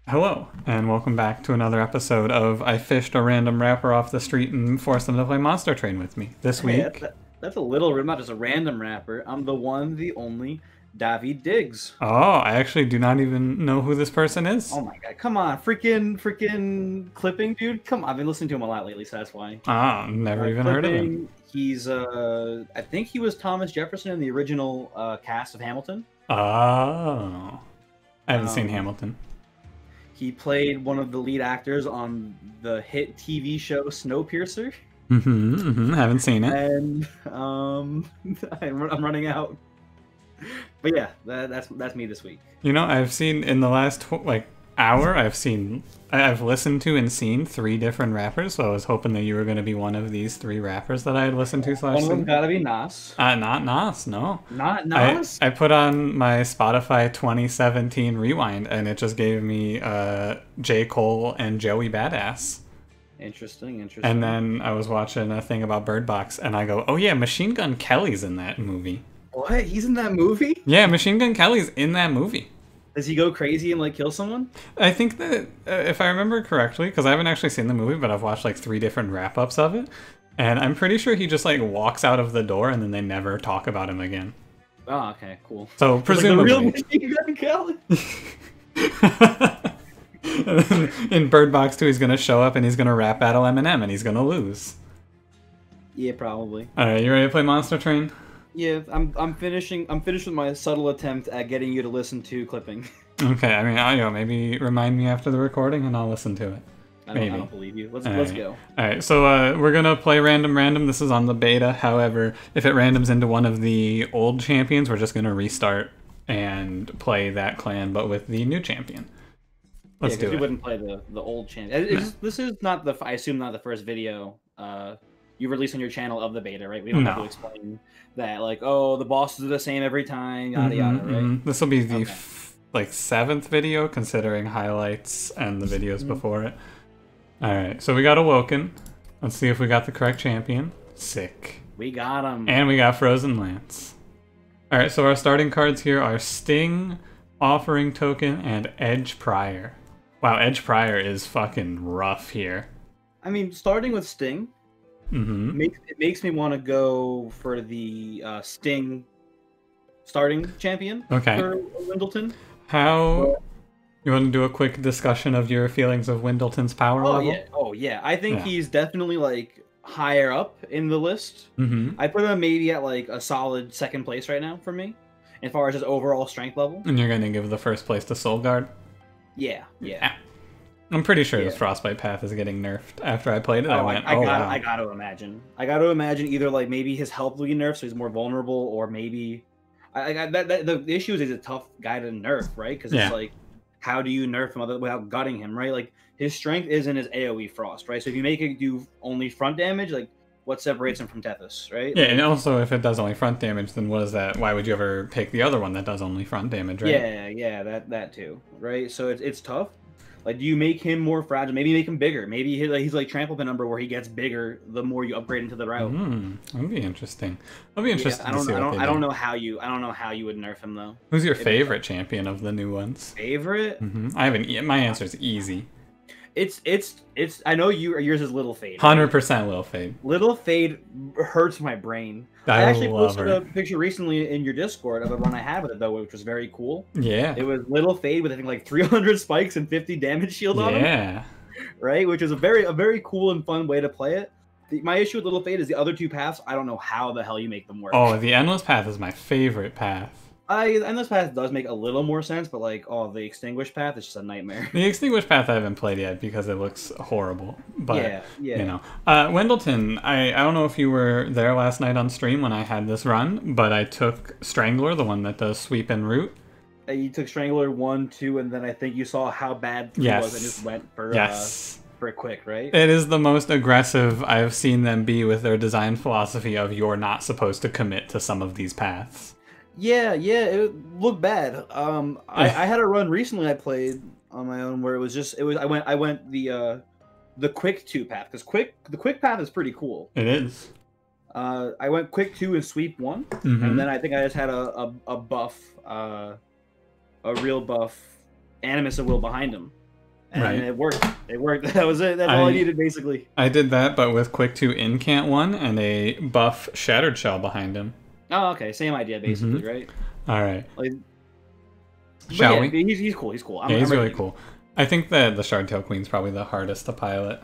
Hello, and welcome back to another episode of I fished a random rapper off the street and forced them to play Monster Train with me. This Hey, week, that's a little rude. I'm not just a random rapper. I'm the one, the only, David Diggs. oh, I actually do not even know who this person is. Oh my god, come on, freaking clipping, dude. Come on, I've been listening to him a lot lately, so that's why. Ah, never even heard of him. He's I think he was Thomas Jefferson in the original cast of Hamilton. Oh, I haven't seen Um, Hamilton. He played one of the lead actors on the hit TV show Snowpiercer, Haven't seen it. and I'm running out. But yeah, that's me this week. You know, I've seen in the last hour, I've listened to and seen 3 different rappers. So I was hoping that you were going to be one of these 3 rappers that I had listened to slash One of them seen. gotta be Nas. Not Nas, no. Not Nas? I put on my Spotify 2017 rewind and it just gave me J. Cole and Joey Badass. Interesting. And then I was watching a thing about Bird Box and I go, oh yeah, Machine Gun Kelly's in that movie. What? He's in that movie? Yeah, Machine Gun Kelly's in that movie. Does he go crazy and like kill someone? I think that if I remember correctly, because I haven't actually seen the movie, but I've watched like 3 different wrap-ups of it, and I'm pretty sure he just like walks out of the door and then they never talk about him again. Oh, okay, cool. So presumably, like the real Machine Gun Kelly. in Bird Box 2, he's gonna show up and he's gonna rap battle Eminem and he's gonna lose. Yeah, probably. All right, you ready to play Monster Train? Yeah, I'm finishing with my subtle attempt at getting you to listen to clipping. Okay, I mean, maybe remind me after the recording and I'll listen to it. I Maybe. don't believe you. Let's All go. right, so we're gonna play random. This is on the beta. However, if it randoms into one of the old champions, we're just gonna restart and play that clan, but with the new champion. Let's do it. You wouldn't play the old channel. This is not the I assume not the first video you release on your channel of the beta, right? We don't have to explain that, like, oh, the bosses are the same every time, yada yada, right? This will be the 7th video, considering highlights and the videos before it. All right, so we got Awoken. Let's see if we got the correct champion. Sick. We got him. And we got Frozen Lance. All right, so our starting cards here are Sting, Offering Token, and Edge Prior. Wow, Edge Prior is fucking rough here. I mean, starting with Sting, it makes me want to go for the Sting starting champion for Windleton. How... You want to do a quick discussion of your feelings of Windleton's power level? Yeah. I think he's definitely like higher up in the list. I put him maybe at like a solid 2nd place right now for me, as far as his overall strength level. And you're going to give the 1st place to Soul Guard? Yeah. I'm pretty sure his Frostbite Path is getting nerfed. After I played it, I got to imagine. I got to imagine either like maybe his health will be nerfed so he's more vulnerable, or maybe the issue is he's a tough guy to nerf, right? Because it's like, how do you nerf him without gutting him, right? Like, his strength isn't his AoE Frost, right? So if you make it do only front damage, like, what separates him from Tethys, right? Yeah, and also if it does only front damage, then what is that? Why would you ever pick the other one that does only front damage, right? Yeah, that too, right? So it's tough. Like, do you make him more fragile? Maybe make him bigger. Maybe he's like Trample Pin number, where he gets bigger the more you upgrade into the route. That'd be interesting. That'd be interesting. I don't know how you would nerf him though. Who's your favorite champion of the new ones? Favorite? I haven't. My answer is easy. It's. I know yours is Little Fade. 100% Little Fade. Little Fade hurts my brain. I actually posted a picture recently in your Discord of a run I had with it, though, which was very cool. Yeah. It was Little Fade with, I think, like 300 spikes and 50 damage shield on him. Yeah. Right? Which is a very cool and fun way to play it. My issue with Little Fade is the other 2 paths, I don't know how the hell you make them work. Oh, the Endless Path is my favorite path. Endless Path does make a little more sense, but like, the Extinguished Path is just a nightmare. The Extinguished Path I haven't played yet because it looks horrible. But, yeah. you know. Wendleton, I don't know if you were there last night on stream when I had this run, but I took Strangler, the one that does sweep and root. You took Strangler 1, 2, and then I think you saw how bad 3 was and just went for for quick, right? It is the most aggressive I've seen them be with their design philosophy of you're not supposed to commit to some of these paths. Yeah, it looked bad. I had a run recently I played on my own where I went the quick 2 path, because the quick path is pretty cool. It is. I went quick 2 and sweep 1, and then I think I just had a buff, a real buff Animus of Will behind him. And it worked. It worked. That was it. That's all I needed, basically. I did that, but with quick 2 incant 1 and a buff Shattered Shell behind him. Oh, okay. Same idea, basically, right? All right. Like, Shall we? He's cool. He's cool. He's really cool. I think that the Shardtail Queen's probably the hardest to pilot.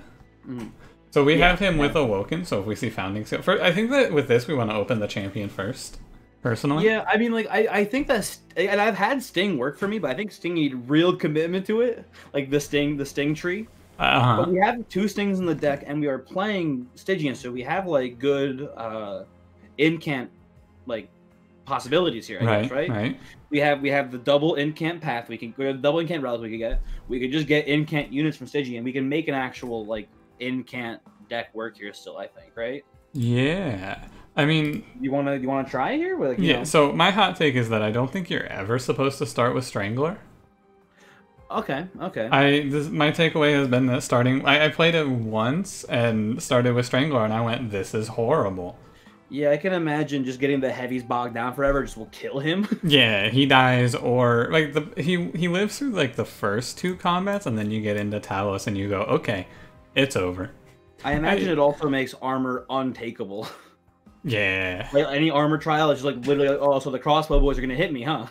So we have him with Awoken, so if we see Founding Seal... I think that with this, we want to open the champion first, personally. Yeah, I mean, like, I think that's... And I've had Sting work for me, but I think Sting need real commitment to it. Like, the Sting tree. But we have 2 Stings in the deck, and we are playing Stygian, so we have, like, good incant, like, possibilities here, I guess, right? Right. We have the double incant path. We have the double incant relic we could get. We could just get incant units from Stygian. We can make an actual, like, incant deck work here still, I think, right? Yeah. I mean, you wanna try here? Like, yeah. So my hot take is that I don't think you're ever supposed to start with Strangler. Okay. My takeaway has been that I played it once and started with Strangler, and I went, this is horrible. Yeah, I can imagine just getting the heavies bogged down forever just will kill him. Yeah, he dies, or like he lives through like the first 2 combats, and then you get into Talos and you go, okay, it's over. I imagine it also makes armor untakeable. Yeah. Like any armor trial is just like literally, like, oh, so the crossbow boys are gonna hit me, huh?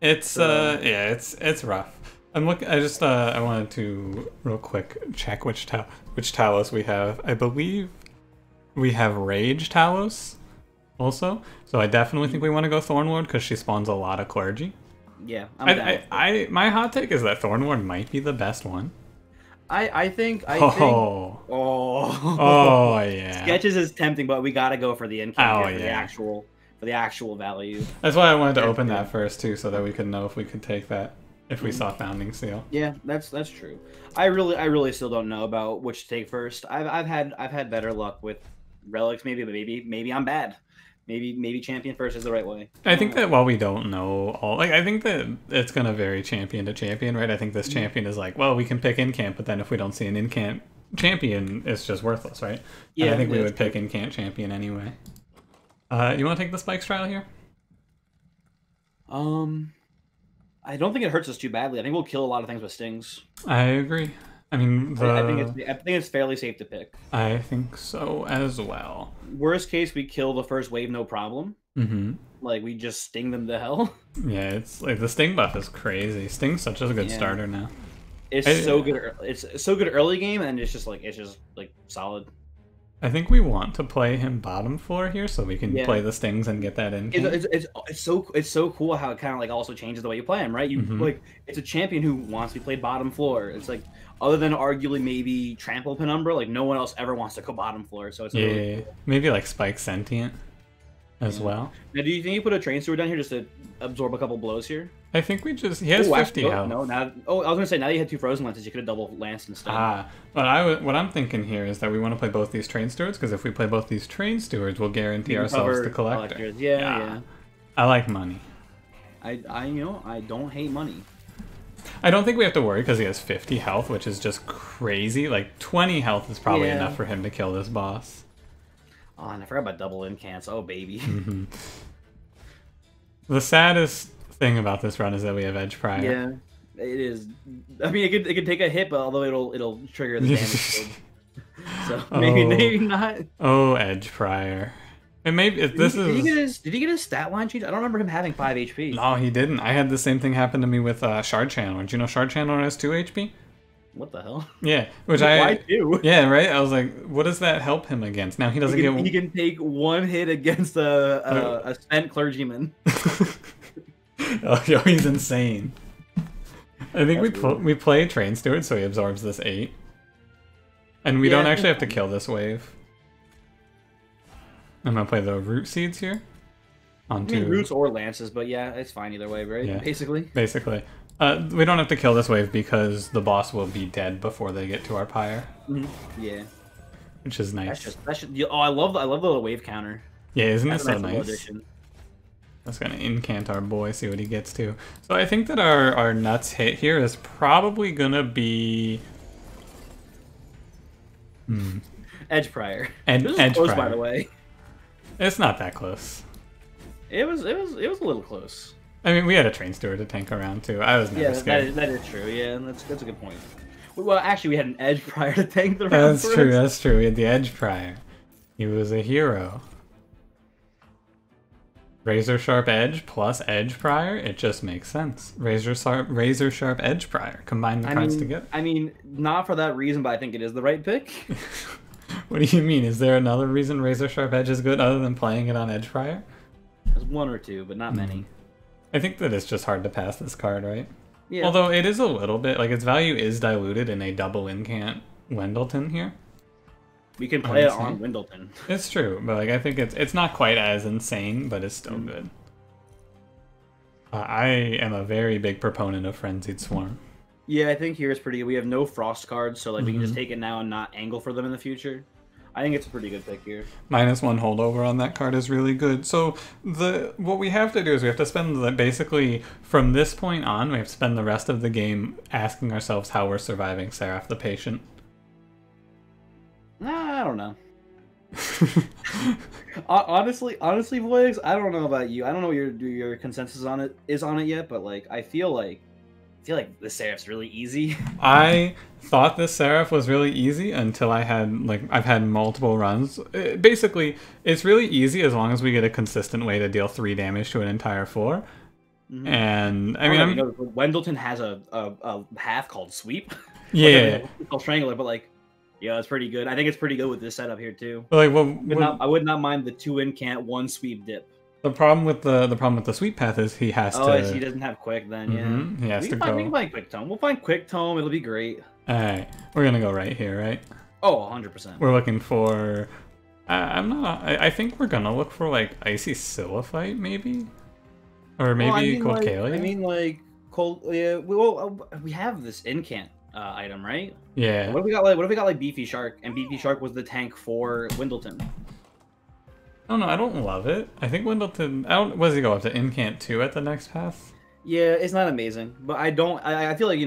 It's it's rough. I'm looking. I wanted to real quick check which Talos we have. I believe we have Rage Talos also. So I definitely think we want to go Thornlord because she spawns a lot of clergy. Yeah, my hot take is that Thornlord might be the best one. I think yeah. Sketches is tempting, but we gotta go for the incant for the actual value. That's why I wanted to open that first too, so that we could know if we could take that if we saw Founding Seal. Yeah, that's true. I really still don't know about which to take first. I've had better luck with relics, maybe, but maybe I'm bad. Maybe champion first is the right way. I think that while we don't know I think that it's gonna vary champion to champion, right? I think this champion is like, well, we can pick incant, but then if we don't see an incant champion, it's just worthless, right? Yeah, and I think we would pick incant champion anyway. You want to take the Spikes trial here? I don't think it hurts us too badly. I think we'll kill a lot of things with stings. I agree. I mean, I think it's fairly safe to pick. I think so as well. Worst case, we kill the first wave, no problem. Like we just sting them to hell. Yeah, it's like the sting buff is crazy. Sting's such a good starter now. It's so good. It's so good early game, and it's just like solid. I think we want to play him bottom floor here so we can play the stings and get that in. It's so cool how it kind of like also changes the way you play him, right? You like it's a champion who wants to be played bottom floor. It's like other than arguably maybe Trample Penumbra, like no one else ever wants to go bottom floor. So it's really cool. Maybe like Spike Sentient as well. Now, do you think you put a Train Steward down here just to absorb a couple blows here? I think he has 50 health. No, I was gonna say now you had 2 frozen lances, you could have double lanced instead. But what I'm thinking here is that we want to play both these Train Stewards because if we play both these Train Stewards, we'll guarantee ourselves the Collector. Yeah. I like money. I don't hate money. I don't think we have to worry because he has 50 health, which is just crazy. Like 20 health is probably enough for him to kill this boss. Oh, and I forgot about double incants. Oh, baby. The saddest thing about this run is that we have Edge Prior. Yeah, it is. I mean, it could take a hit, but although it'll trigger the damage. So maybe not. Oh, Edge Prior. And maybe if this is. Did he get his stat line change? I don't remember him having 5 HP. No, he didn't. I had the same thing happen to me with Shard Channeler. Do you know Shard Channeler has 2 HP? What the hell? Yeah, why 2? Yeah, right. I was like, what does that help him against? Now he doesn't get. He can take 1 hit against a spent clergyman. Oh, yo, he's insane. I think we play Train Steward, so he absorbs this 8, and we don't actually have to kill this wave. I'm gonna play the Root Seeds here. Roots or lances, but yeah, it's fine either way, right? Yeah. Basically. We don't have to kill this wave because the boss will be dead before they get to our pyre. Yeah. Which is nice. I love the little wave counter. Yeah, isn't it so nice? That's gonna incant our boy, see what he gets to. So I think that our nuts hit here is probably gonna be Edge Prior. Edge close, Prior, by the way. It's not that close. It was a little close. I mean, we had a train steward to tank around too. I was never scared. That is true. Yeah, that's a good point. Well, actually, we had an edge prior to tank the round. That's true. That's true. We had the edge prior. He was a hero. Razor sharp edge plus edge prior. It just makes sense. Razor sharp edge prior. Combine the cards together. I mean, not for that reason, but I think it is the right pick. What do you mean? Is there another reason razor sharp edge is good other than playing it on edge prior? There's one or two, but not many. I think that it's just hard to pass this card, right? Yeah. Although it is a little bit, like, its value is diluted in a double incant Wendleton here. We can play it on Wendleton. It's true, but like I think it's not quite as insane, but it's still good. I am a very big proponent of Frenzied Swarm. Yeah, I think here is pretty good. We have no frost cards, so like we can just take it now and not angle for them in the future. I think it's a pretty good pick here. -1 holdover on that card is really good. So what we have to do is we have to spend basically from this point on, we have to spend the rest of the game asking ourselves how we're surviving Seraph the Patient. Nah, I don't know. honestly, Voyix, I don't know about you. I don't know what your consensus on it yet, but like I feel like the Seraph's really easy. I thought this Seraph was really easy until I've had multiple runs. Basically, it's really easy as long as we get a consistent way to deal 3 damage to an entire floor. And I mean, Wendleton has a path called Sweep. Yeah, called Strangler, but like. Yeah, it's pretty good. I think it's pretty good with this setup here too. Like, I would not mind the 2 incant 1 sweep dip. The problem with the sweep path is he has to. Oh, he doesn't have quick then. Yeah, he has to go. We can find quick tome. We'll find quick tome. It'll be great. All right, we're gonna go right here, right? Oh, 100%. We're looking for. I think we're gonna look for like Icy Siliphyte maybe, or maybe Cold Kalia. I mean, like Cold. Yeah, we have this incant. Item, right? Yeah. What if we got like Beefy Shark, and Beefy Shark was the tank for Wendleton? Oh no, I don't love it. I think Wendleton. What does he go up to? Incant 2 at the next pass? Yeah, it's not amazing, but I feel like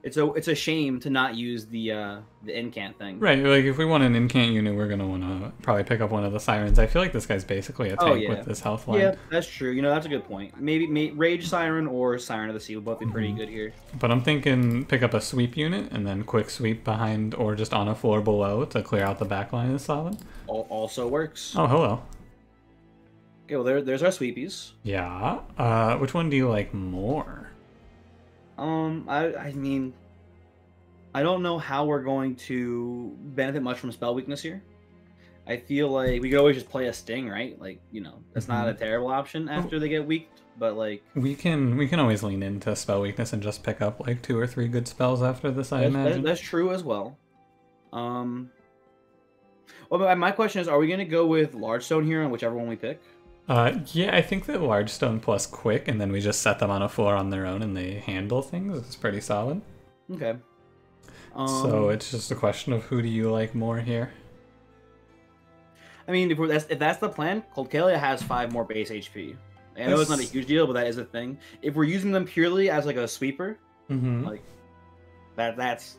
it's a shame to not use the incant thing. Right, like if we want an incant unit, we're gonna want to probably pick up one of the sirens. I feel like this guy's basically a tank with this health line. Yeah, that's true. That's a good point. Maybe Rage Siren or Siren of the Sea will both be pretty good here. But I'm thinking pick up a sweep unit and then quick sweep behind or just on a floor below to clear out the back line is solid. Also works. Oh, hello. Okay, well there's our sweepies. Yeah. Which one do you like more? I mean, I don't know how we're going to benefit much from spell weakness here. I feel like we could always just play a Sting, right? Like, that's not a terrible option after they get weaked, but like we can always lean into spell weakness and just pick up like 2 or 3 good spells after this. I imagine that's true as well. Well, but my question is, are we going to go with Large Stone here on whichever one we pick? Yeah, I think that Large Stone plus Quick, and then we just set them on a floor on their own and they handle things. It's pretty solid. Okay. So it's just a question of who do you like more here? I mean, if that's the plan, Cold Kalia has 5 more base HP. I know it's not a huge deal, but that is a thing. If we're using them purely as like a sweeper, like that's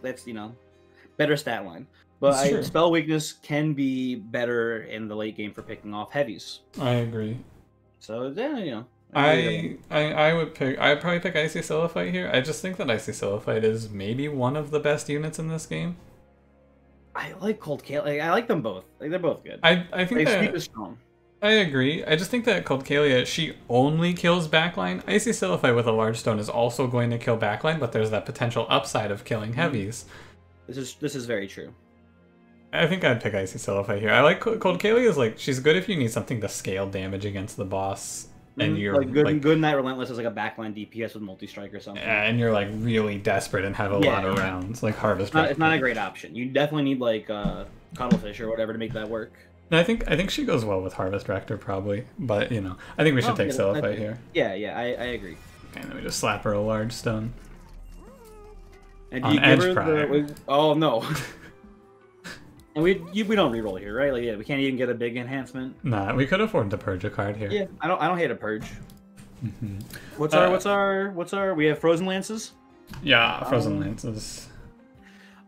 better stat line. But spell weakness can be better in the late game for picking off heavies. I agree. So yeah, I'd probably pick Icy Siliphyte here. I just think that Icy Siliphyte is maybe one of the best units in this game. I like Cold Kalia. I like them both. Like they're both good. I think that Sweep is strong. I agree. I just think that Cold Kalia, she only kills backline. Icy Siliphyte with a Large Stone is also going to kill backline, but there's that potential upside of killing heavies. This is very true. I think I'd pick Icy Siliphyte here. I like Cold Kalia is like she's good if you need something to scale damage against the boss. And you're like good in that Relentless is like a backline DPS with multi-strike or something. And you're like really desperate and have a lot of rounds, like Harvest. It's not a great option. You definitely need like Cuttlefish or whatever to make that work. And I think she goes well with Harvest Rector probably, but I think we should take Siliphyte here. Yeah, I agree. Okay, then we just slap her a Large Stone. And do you give her oh no. And we don't reroll here, right? Like we can't even get a big enhancement. Nah, we could afford to purge a card here. Yeah, I don't hate a purge. What's our we have Frozen Lances? Yeah, Frozen Lances.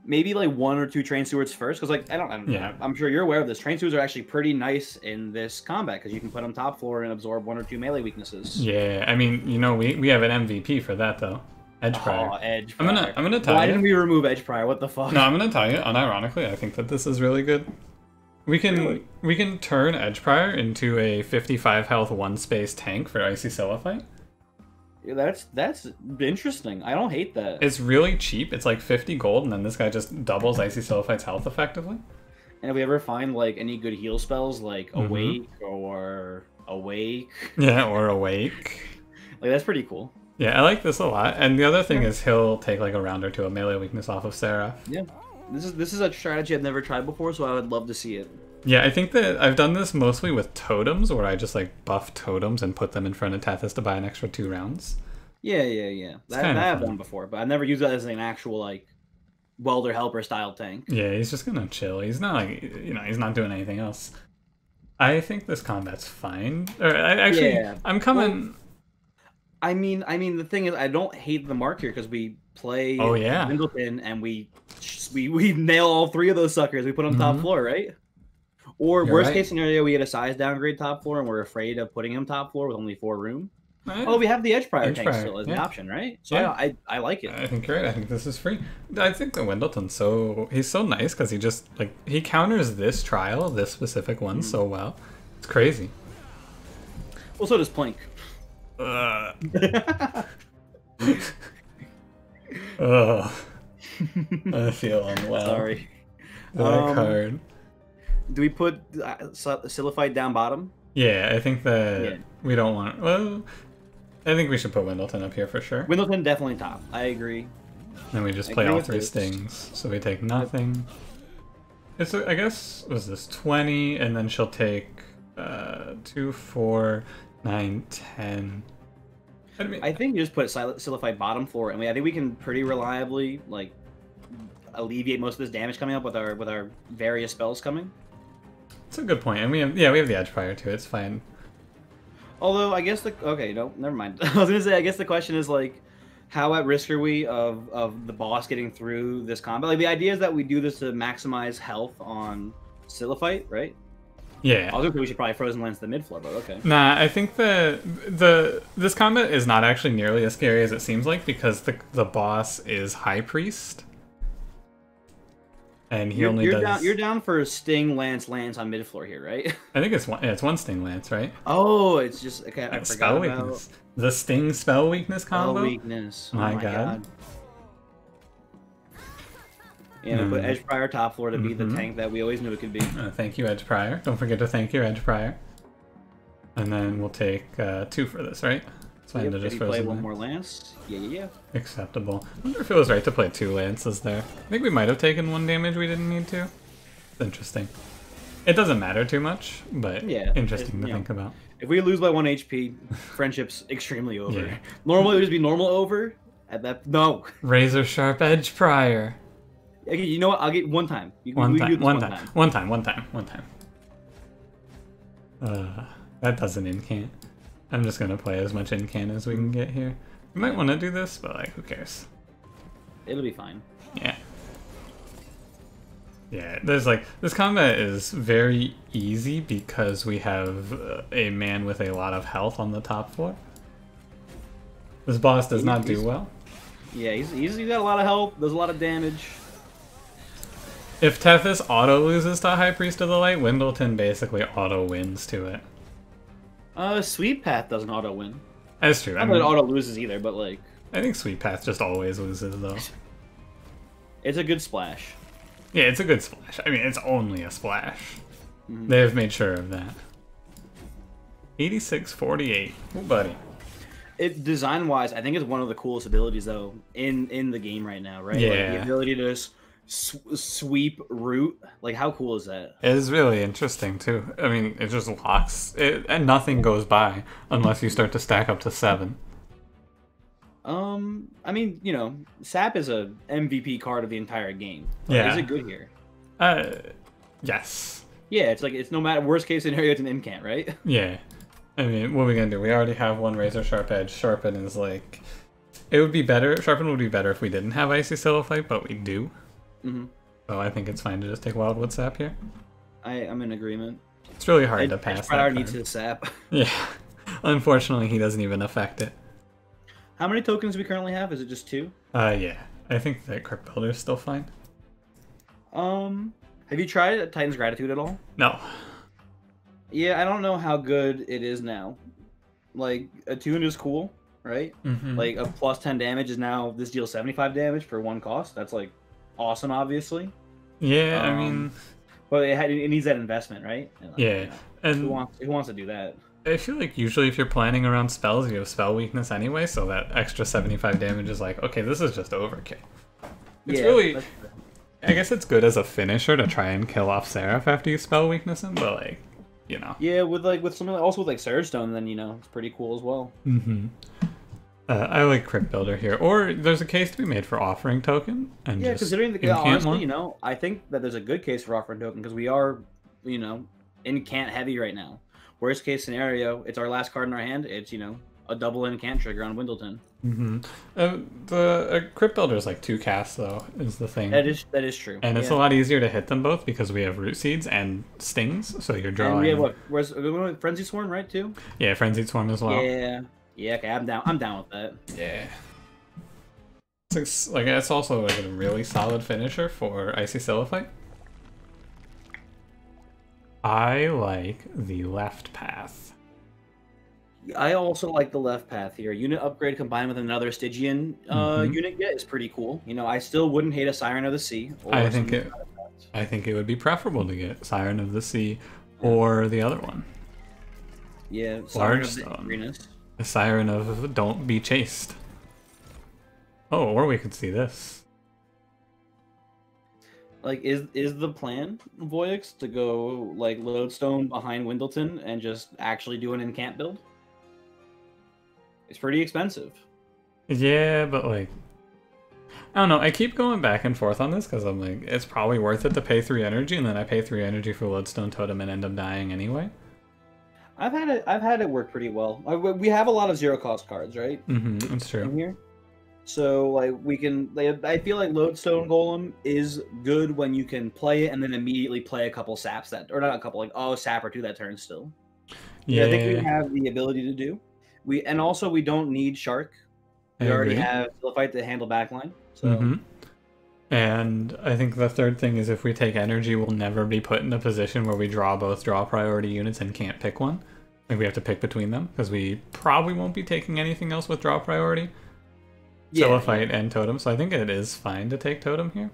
maybe like 1 or 2 train stewards first, because like I don't know. Yeah. I'm sure you're aware of this. Train stewards are actually pretty nice in this combat because you can put them top floor and absorb 1 or 2 melee weaknesses. Yeah, I mean, you know, we have an MVP for that though. Edge Prior. Oh, Edge Prior. I'm gonna tell you. Why didn't we remove Edge Prior? What the fuck? No, I'm gonna tell you. Unironically, I think that this is really good. We can turn Edge Prior into a 55 health 1 space tank for Icy Siliphyte. Yeah, that's interesting. I don't hate that. It's really cheap. It's like 50 gold, and then this guy just doubles Icy Siliphyte's health effectively. And if we ever find like any good heal spells, like Awake or Awake, yeah, or Awake, like that's pretty cool. Yeah, I like this a lot. And the other thing is he'll take like a round or 2 of melee weakness off of Seraph. Yeah, this is a strategy I've never tried before, so I would love to see it. Yeah, I think that I've done this mostly with totems, where I just like buff totems and put them in front of Tethys to buy an extra 2 rounds. Yeah. That I've done before, but I've never used that as an actual like welder helper style tank. Yeah, he's just gonna chill. He's not like, you know, he's not doing anything else. I think this combat's fine. I'm coming. Well, I mean, the thing is, I don't hate the mark here because we play Windleton and we nail all 3 of those suckers. We put them top floor, right? Or worst case scenario, we get a size downgrade top floor and we're afraid of putting him top floor with only 4 room. Right. Oh, we have the Edge Prior tank still as an option, right? So I like it. I think you're right. I think this is free. I think that Windleton's he's so nice because he just he counters this trial, this specific one, so well. It's crazy. Well, so does Plink. I feel unwell. Sorry. Card. Do we put Siliphyte down bottom? Yeah, I think that we don't want. Well, I think we should put Windleton up here for sure. Windleton definitely top. I agree. Then we just play all 3 stings, so we take nothing. It's I guess was this 20, and then she'll take 2, 4, 9, 10. I think you just put Siliphyte bottom floor, and I think we can pretty reliably like alleviate most of this damage coming up with our various spells coming. That's a good point, and we have the Edge Prior too. It's fine. Although I guess never mind. I was gonna say I guess the question is like, how at risk are we of the boss getting through this combat? Like the idea is that we do this to maximize health on Siliphyte, right? Yeah. I was gonna say we should probably Frozen Lance the mid floor, but okay. Nah, I think this combat is not actually nearly as scary as it seems like because the boss is High Priest. And you're down for Sting Lance on mid floor here, right? I think it's one Sting Lance, right? Oh, it's just okay. I forgot about weakness. The Sting spell weakness combo. Spell weakness. Oh my god. Yeah, put Edge Prior top floor to be the tank that we always knew it could be. Thank you, Edge Prior. Don't forget to thank your Edge Prior. And then we'll take 2 for this, right? It's fine to just play one more lance. Yeah. Acceptable. I wonder if it was right to play 2 lances there. I think we might have taken 1 damage we didn't need to. It's interesting. It doesn't matter too much, but interesting to think about. If we lose by 1 HP, friendship's extremely over. Yeah. Normally it would just be normal over. At that, no. Razor sharp Edge Prior. Okay, you know what? I'll get one time. One time. That doesn't incant. I'm just gonna play as much incant as we can get here. We might want to do this, but like, who cares? It'll be fine. Yeah. Yeah, there's this combat is very easy because we have a man with a lot of health on the top floor. This boss does not do well. Yeah, he's got a lot of health, does a lot of damage. If Tethys auto loses to High Priest of the Light, Windleton basically auto wins to it. Sweet Path doesn't auto win. That's true. I mean, it auto loses either, but like. I think Sweet Path just always loses though. It's a good splash. Yeah, it's a good splash. I mean, it's only a splash. They have made sure of that. 86-48. Oh, buddy. It design-wise, I think it's one of the coolest abilities though in the game right now, right? Yeah. Like, the ability to just sweep root. Like, how cool is that? It is really interesting too. I mean, it just locks it, and nothing goes by unless you start to stack up to 7. I mean, you know, Sap is a MVP card of the entire game. Yeah. Is it good here? Yes. Yeah, it's no matter worst case scenario, it's an incant, right? Yeah. I mean, what are we gonna do? We already have 1 Razor Sharp Edge. Sharpen is like, it would be better. Sharpen would be better if we didn't have Icy Siliphyte, but we do. Mm-hmm. So I think it's fine to just take Wildwood Sap here. I'm in agreement. It's really hard to pass that card. needs his sap. Yeah. Unfortunately, he doesn't even affect it. How many tokens do we currently have? Is it just 2? Yeah. I think that Crypt Builder is still fine. Have you tried Titan's Gratitude at all? No. Yeah, I don't know how good it is now. Like, Attune is cool, right? Mm-hmm. Like, a plus 10 damage is now, this deals 75 damage for 1 cost. That's, like, awesome, obviously. Yeah, I mean... But it needs that investment, right? Like, yeah. You know, And who wants to do that? I feel like usually if you're planning around spells, you have spell weakness anyway, so that extra 75 damage is like, okay, this is just overkill. It's really... I guess it's good as a finisher to try and kill off Seraph after you spell weakness him, but like, you know. Yeah, with something also with like Surge Stone, then you know it's pretty cool as well. Mm-hmm. I like Crypt Builder here, or there's a case to be made for Offering Token. And yeah, just considering honestly, you know, I think that there's a good case for Offering Token because we are, you know, incant heavy right now. Worst case scenario, it's our last card in our hand. It's, you know, a double incant trigger on Windleton. Mm-hmm. The Crypt Builder is like 2 casts though, is the thing. That is true. And it's a lot easier to hit them both because we have Root Seeds and Stings, so you're drawing. And we have what? Frenzy Swarm, right? Too. Yeah, Frenzied Swarm as well. Yeah. Okay, I'm down with that. Yeah. It's also like a really solid finisher for Icy Siliphyte. I like the left path. I also like the left path here. Unit upgrade combined with another Stygian unit get is pretty cool. You know, I still wouldn't hate a Siren of the Sea. I think it would be preferable to get Siren of the Sea or the other one. Yeah, Siren of the Largestone. Greenest. A Siren of Don't Be Chased. Oh, or we could see this. Like, is the plan, Voyix, to go like Lodestone behind Windleton and just actually do an incant build? It's pretty expensive. Yeah, but like, I don't know. I keep going back and forth on this because I'm like, it's probably worth it to pay 3 energy, and then I pay 3 energy for Lodestone Totem and end up dying anyway. I've had it work pretty well. We have a lot of 0 cost cards, right? Mm-hmm, that's true. In here. So like we can, I feel like Lodestone Golem is good when you can play it and then immediately play a couple saps or not a couple, like sap or 2 that turn still. Yeah, I think we have the ability to do. And also we don't need Shark. We already have Siliphyte to handle backline. So. Mm-hmm. And I think the third thing is if we take energy, we'll never be put in a position where we draw both draw priority units and can't pick one. Like we have to pick between them because we probably won't be taking anything else with draw priority. Siliphyte and Totem, so I think it is fine to take Totem here.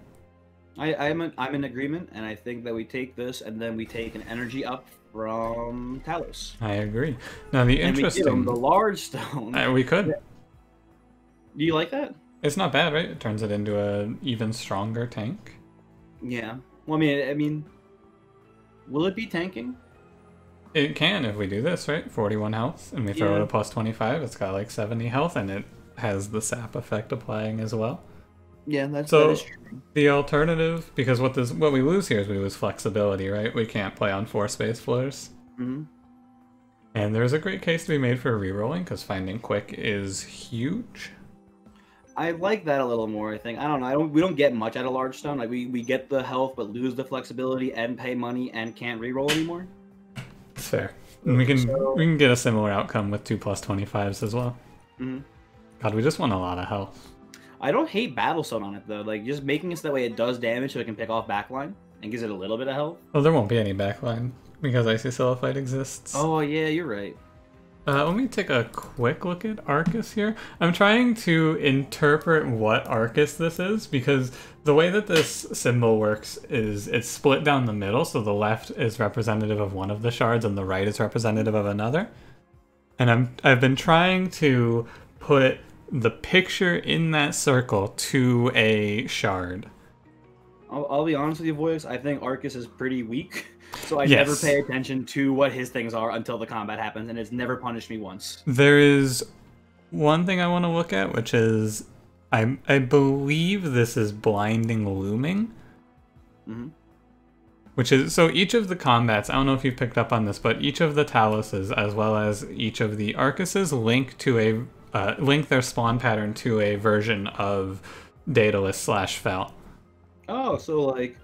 I'm in agreement, and I think that we take this, and then we take an energy up from Talos. I agree. Now the interesting, we give him the large stone. We could. Do you like that? It's not bad, right? It turns it into an even stronger tank. Yeah. Well, I mean, will it be tanking? It can if we do this, right? 41 health, and we throw it a plus 25. It's got like 70 health, and it has the sap effect applying as well. Yeah, that is true. The alternative, because what we lose here is we lose flexibility, right? We can't play on 4 space floors. Mm-hmm. And there's a great case to be made for rerolling, because finding quick is huge. I like that a little more, I think. I don't know. We don't get much out of large stone. Like we get the health, but lose the flexibility and pay money and can't reroll anymore. It's fair. And we can get a similar outcome with 2 plus 25s as well. Mm-hmm. God, we just want a lot of health. I don't hate Battlestone on it though. Like just making it so that way it does damage, so it can pick off backline and gives it a little bit of health. Well, there won't be any backline because Icy Siliphyte exists. Oh yeah, you're right. Let me take a quick look at Arcus here. I'm trying to interpret what Arcus this is because the way that this symbol works is it's split down the middle, so the left is representative of one of the shards and the right is representative of another. And I've been trying to put the picture in that circle to a shard. I'll be honest with you, Voyix. I think Arcus is pretty weak. So I never pay attention to what his things are until the combat happens, and it's never punished me once. There is one thing I want to look at, which is I believe this is Blinding Looming. Mm-hmm. Which is, so each of the combats, I don't know if you've picked up on this, but each of the Taloses, as well as each of the Arcuses, link their spawn pattern to a version of Daedalus / Fel. Oh, so like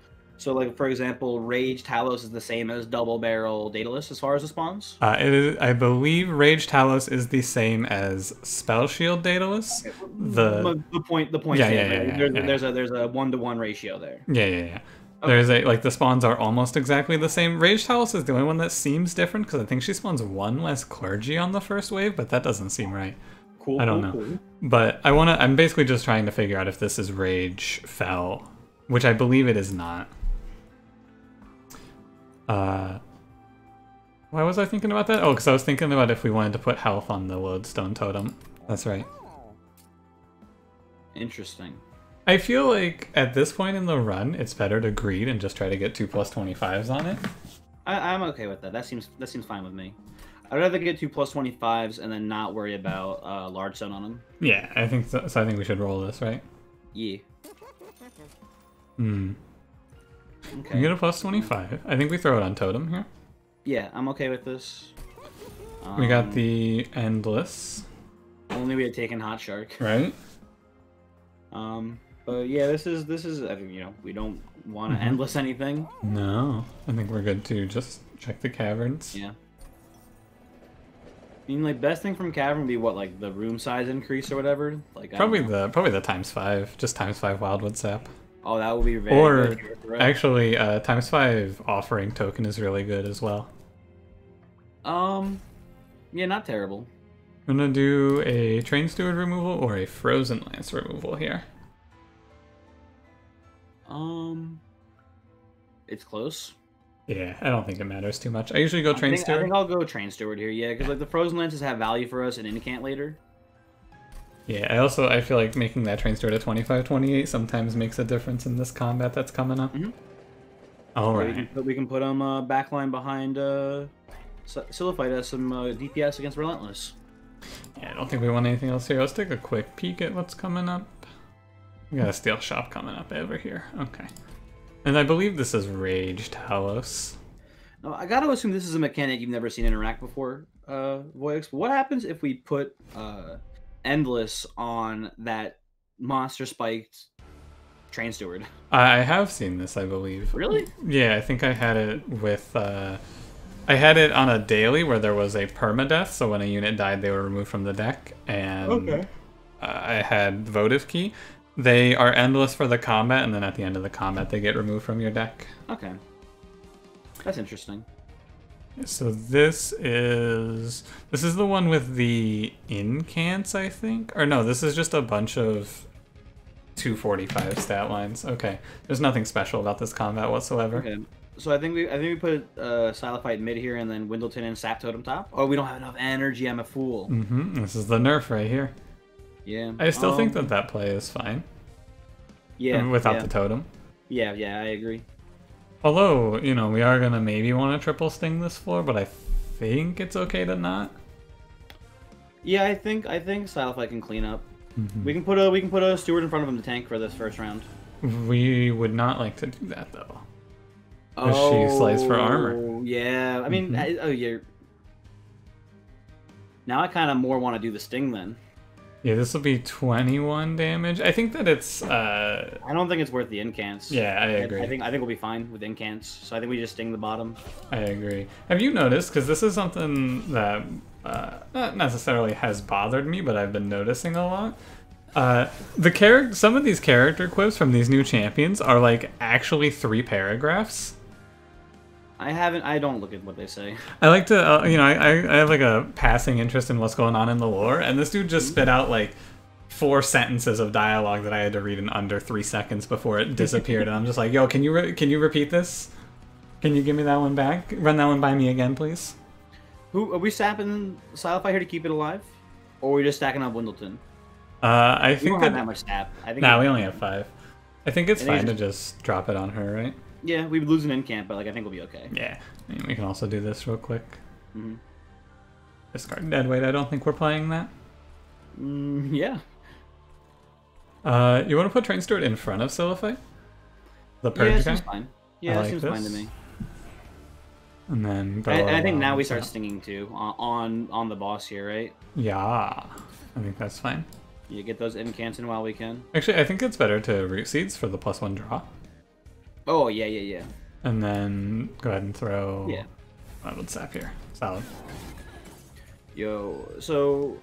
for example, Rage Talos is the same as Double Barrel Daedalus as far as the spawns. It is, I believe Rage Talos is the same as Spell Shield Daedalus. Okay. The The point yeah, stands, yeah, right? yeah, yeah, There's yeah. there's a 1-to-1 ratio there. Yeah, yeah, yeah. Okay. There's a, like, the spawns are almost exactly the same. Rage Talos is the only one that seems different because I think she spawns one less clergy on the first wave, but that doesn't seem right. Cool. I don't know. Cool. But I'm basically just trying to figure out if this is Rage Fell, which I believe it is not. Why was I thinking about that? Oh, because I was thinking about if we wanted to put health on the Lodestone Totem. That's right. Interesting. I feel like at this point in the run, it's better to greed and just try to get 2 +25s on it. I'm okay with that. That seems fine with me. I'd rather get 2 +25s and then not worry about large stone on them. Yeah, I think so. So I think we should roll this, right? Yeah. Hmm. Okay. You get a +25. I think we throw it on Totem here. Yeah, I'm okay with this. We got the Endless. Only we had taken Hot Shark. Right? But yeah, this is I mean, we don't want to endless anything. No, I think we're good to just check the caverns. Yeah. I mean, like, best thing from cavern would be what, like the room size increase or whatever. Like Probably the ×5, just ×5 Wildwood Sap. Oh, that would be very Or good. Right? actually, ×5 offering token is really good as well. Yeah, not terrible. I'm gonna do a Train Steward removal or a Frozen Lance removal here. It's close. Yeah, I don't think it matters too much. I usually go Train I Steward. think I'll go Train Steward here, yeah, because like the Frozen Lances have value for us in Incant later. Yeah, I feel like making that Train Steward a 25-28 sometimes makes a difference in this combat that's coming up. Alright. We can put them backline behind Siliphyte as some DPS against Relentless. Yeah, I don't think we want anything else here. Let's take a quick peek at what's coming up. We got a Steel Shop coming up over here. Okay. And I believe this is Rage Talos. No, I gotta assume this is a mechanic you've never seen interact before, Voyix. What happens if we put Endless on that monster spiked Train Steward? I have seen this, I believe. Really? Yeah, I think I had it with... I had it on a daily where there was a permadeath, so when a unit died, they were removed from the deck. And I had Votive Key. They are endless for the combat, and then at the end of the combat, they get removed from your deck. Okay. That's interesting. So this is the one with the incants, I think? Or no, this is just a bunch of 245 stat lines. Okay. There's nothing special about this combat whatsoever. Okay. So I think we put Siliphyte mid here and then Windleton and Sap Totem top. Oh, we don't have enough energy, I'm a fool. This is the nerf right here. Yeah. I still think that play is fine. Yeah. Without the totem. Yeah, I agree. Although, we are gonna maybe want to triple sting this floor, but I think it's okay to not. Yeah, I think Siliphyte can clean up. We can put a Steward in front of him to tank for this first round. We would not like to do that though. She slays for armor. Yeah. I mean, yeah. Now I kind of more want to do the sting then. Yeah, this will be 21 damage. I think that it's... I don't think it's worth the incants. Yeah, I agree. I think we'll be fine with incants. So I think we just sting the bottom. I agree. Have you noticed, because this is something that not necessarily has bothered me, but I've been noticing a lot. Some of these character quips from these new champions are like actually 3 paragraphs. I don't look at what they say. I like to, I have like a passing interest in what's going on in the lore, and this dude just spit out like 4 sentences of dialogue that I had to read in under 3 seconds before it disappeared, and I'm just like, yo, can you repeat this? Can you give me that one back? Run that one by me again, please. Are we sapping Siliphyte here to keep it alive, or are we just stacking up Windleton? I think we don't have that much sap. we only have 5. I think it's fine to just drop it on her, right? Yeah, we would lose an incant, but like I think we'll be okay. Yeah, I mean, we can also do this real quick. Discard Deadweight. I don't think we're playing that. Yeah. You want to put Train Steward in front of Siliphyte? The purge guy? Yeah, seems fine. Yeah, that seems fine to me. And then I think now we start stinging too on the boss here, right? Yeah, I think that's fine. You get those incants in while we can. Actually, I think it's better to Root Seeds for the +1 draw. Oh yeah, yeah, yeah. And then go ahead and throw. Yeah. Wild Sap here. Solid. Yo, so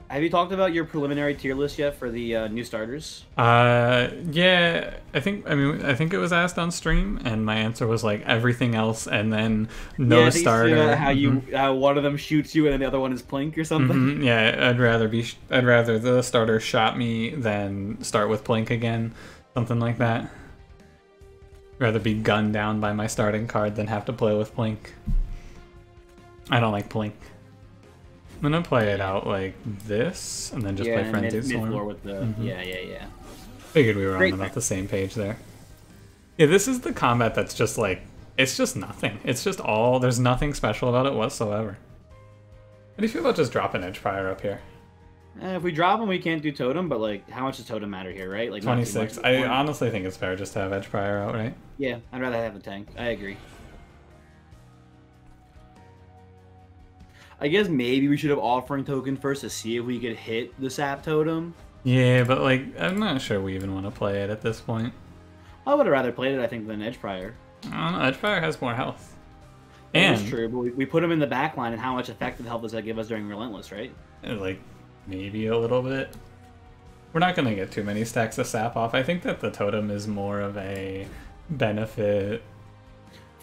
have you talked about your preliminary tier list yet for the new starters? Yeah, I think it was asked on stream, and my answer was like everything else, and then no yeah, starter. How one of them shoots you and then the other one is Plink or something. Yeah, I'd rather the starter shot me than start with Plink again, something like that. Rather be gunned down by my starting card than have to play with Plink. I don't like Plink. I'm gonna play it out like this, and then just play Frenzied Swarm. With the, yeah. Figured we were on about the same page there. Yeah, this is the combat that's just like, it's just nothing. It's just there's nothing special about it whatsoever. How do you feel about just dropping Edge Fire up here? If we drop him, we can't do Totem, but like, how much does Totem matter here, right? Like 26. I honestly think it's fair just to have Edge Fire out, right? Yeah, I'd rather have the tank. I agree. I guess maybe we should have Offering Token first to see if we could hit the Sap Totem. Yeah, but like, I'm not sure we even want to play it at this point. I would have rather played it, I think, than Edge Prior. I don't know, Edge Fire has more health. That's true, but we put him in the back line, and how much effective health does that give us during Relentless, right? Like, maybe a little bit. We're not going to get too many stacks of Sap off. I think that the Totem is more of a benefit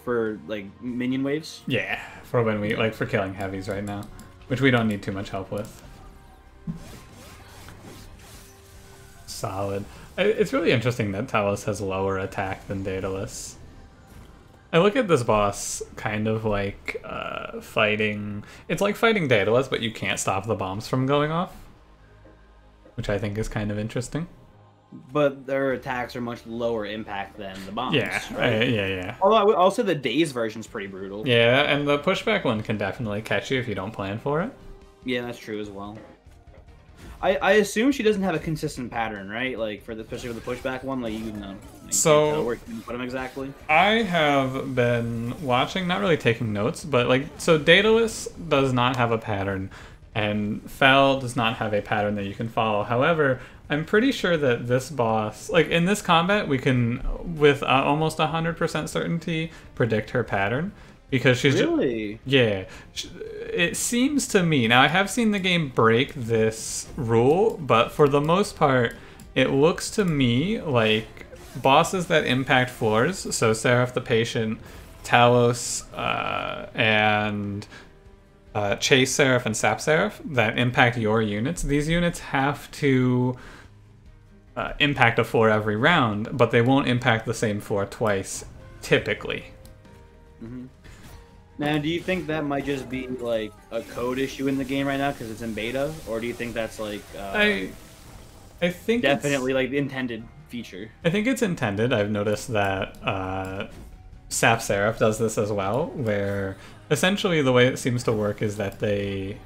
for like minion waves. Yeah, for when we for killing heavies right now, which we don't need too much help with. Solid. It's really interesting that Talos has lower attack than Daedalus. I look at this boss kind of like fighting. It's like fighting Daedalus, but you can't stop the bombs from going off, which I think is kind of interesting. But their attacks are much lower impact than the bombs. Yeah, right? Yeah. Although I'll say the Daze version's pretty brutal. Yeah, and the pushback one can definitely catch you if you don't plan for it. Yeah, that's true as well. I assume she doesn't have a consistent pattern, right? Like especially with the pushback one, like you know. So where you put them exactly. I have been watching, not really taking notes, but so Daedalus does not have a pattern, and Fel does not have a pattern that you can follow. However, I'm pretty sure that this boss, in this combat, we can, with almost 100% certainty, predict her pattern. Because she's really? Yeah. It seems to me, now I have seen the game break this rule, but for the most part, it looks to me like bosses that impact floors, so Seraph the Patient, Talos, and Chase Seraph and Sap Seraph, that impact your units, these units have to impact a floor every round, but they won't impact the same floor twice, typically. Mm-hmm. Now, do you think that might just be like a code issue in the game right now because it's in beta, or do you think that's like I think definitely like the intended feature? I think it's intended. I've noticed that Sap Seraph does this as well, where essentially the way it seems to work is that they.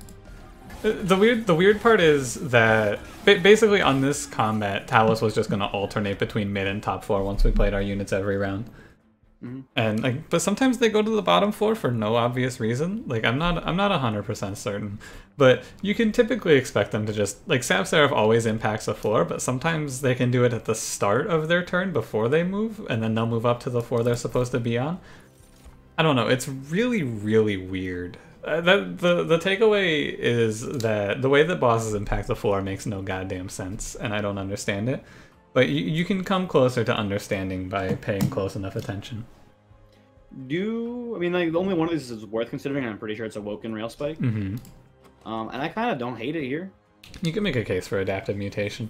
The weird part is that basically on this combat, Talos was just going to alternate between mid and top floor once we played our units every round. Mm-hmm. And but sometimes they go to the bottom floor for no obvious reason. I'm not 100% certain, but you can typically expect them to just Sap Seraph always impacts a floor, but sometimes they can do it at the start of their turn before they move, and then they'll move up to the floor they're supposed to be on. I don't know. It's really weird. The takeaway is that the way that bosses impact the floor makes no goddamn sense, and I don't understand it. But you can come closer to understanding by paying close enough attention. The only one of these is worth considering, and I'm pretty sure it's Awoken Rail Spike. Mm-hmm. And I kind of don't hate it here. You can make a case for adaptive mutation.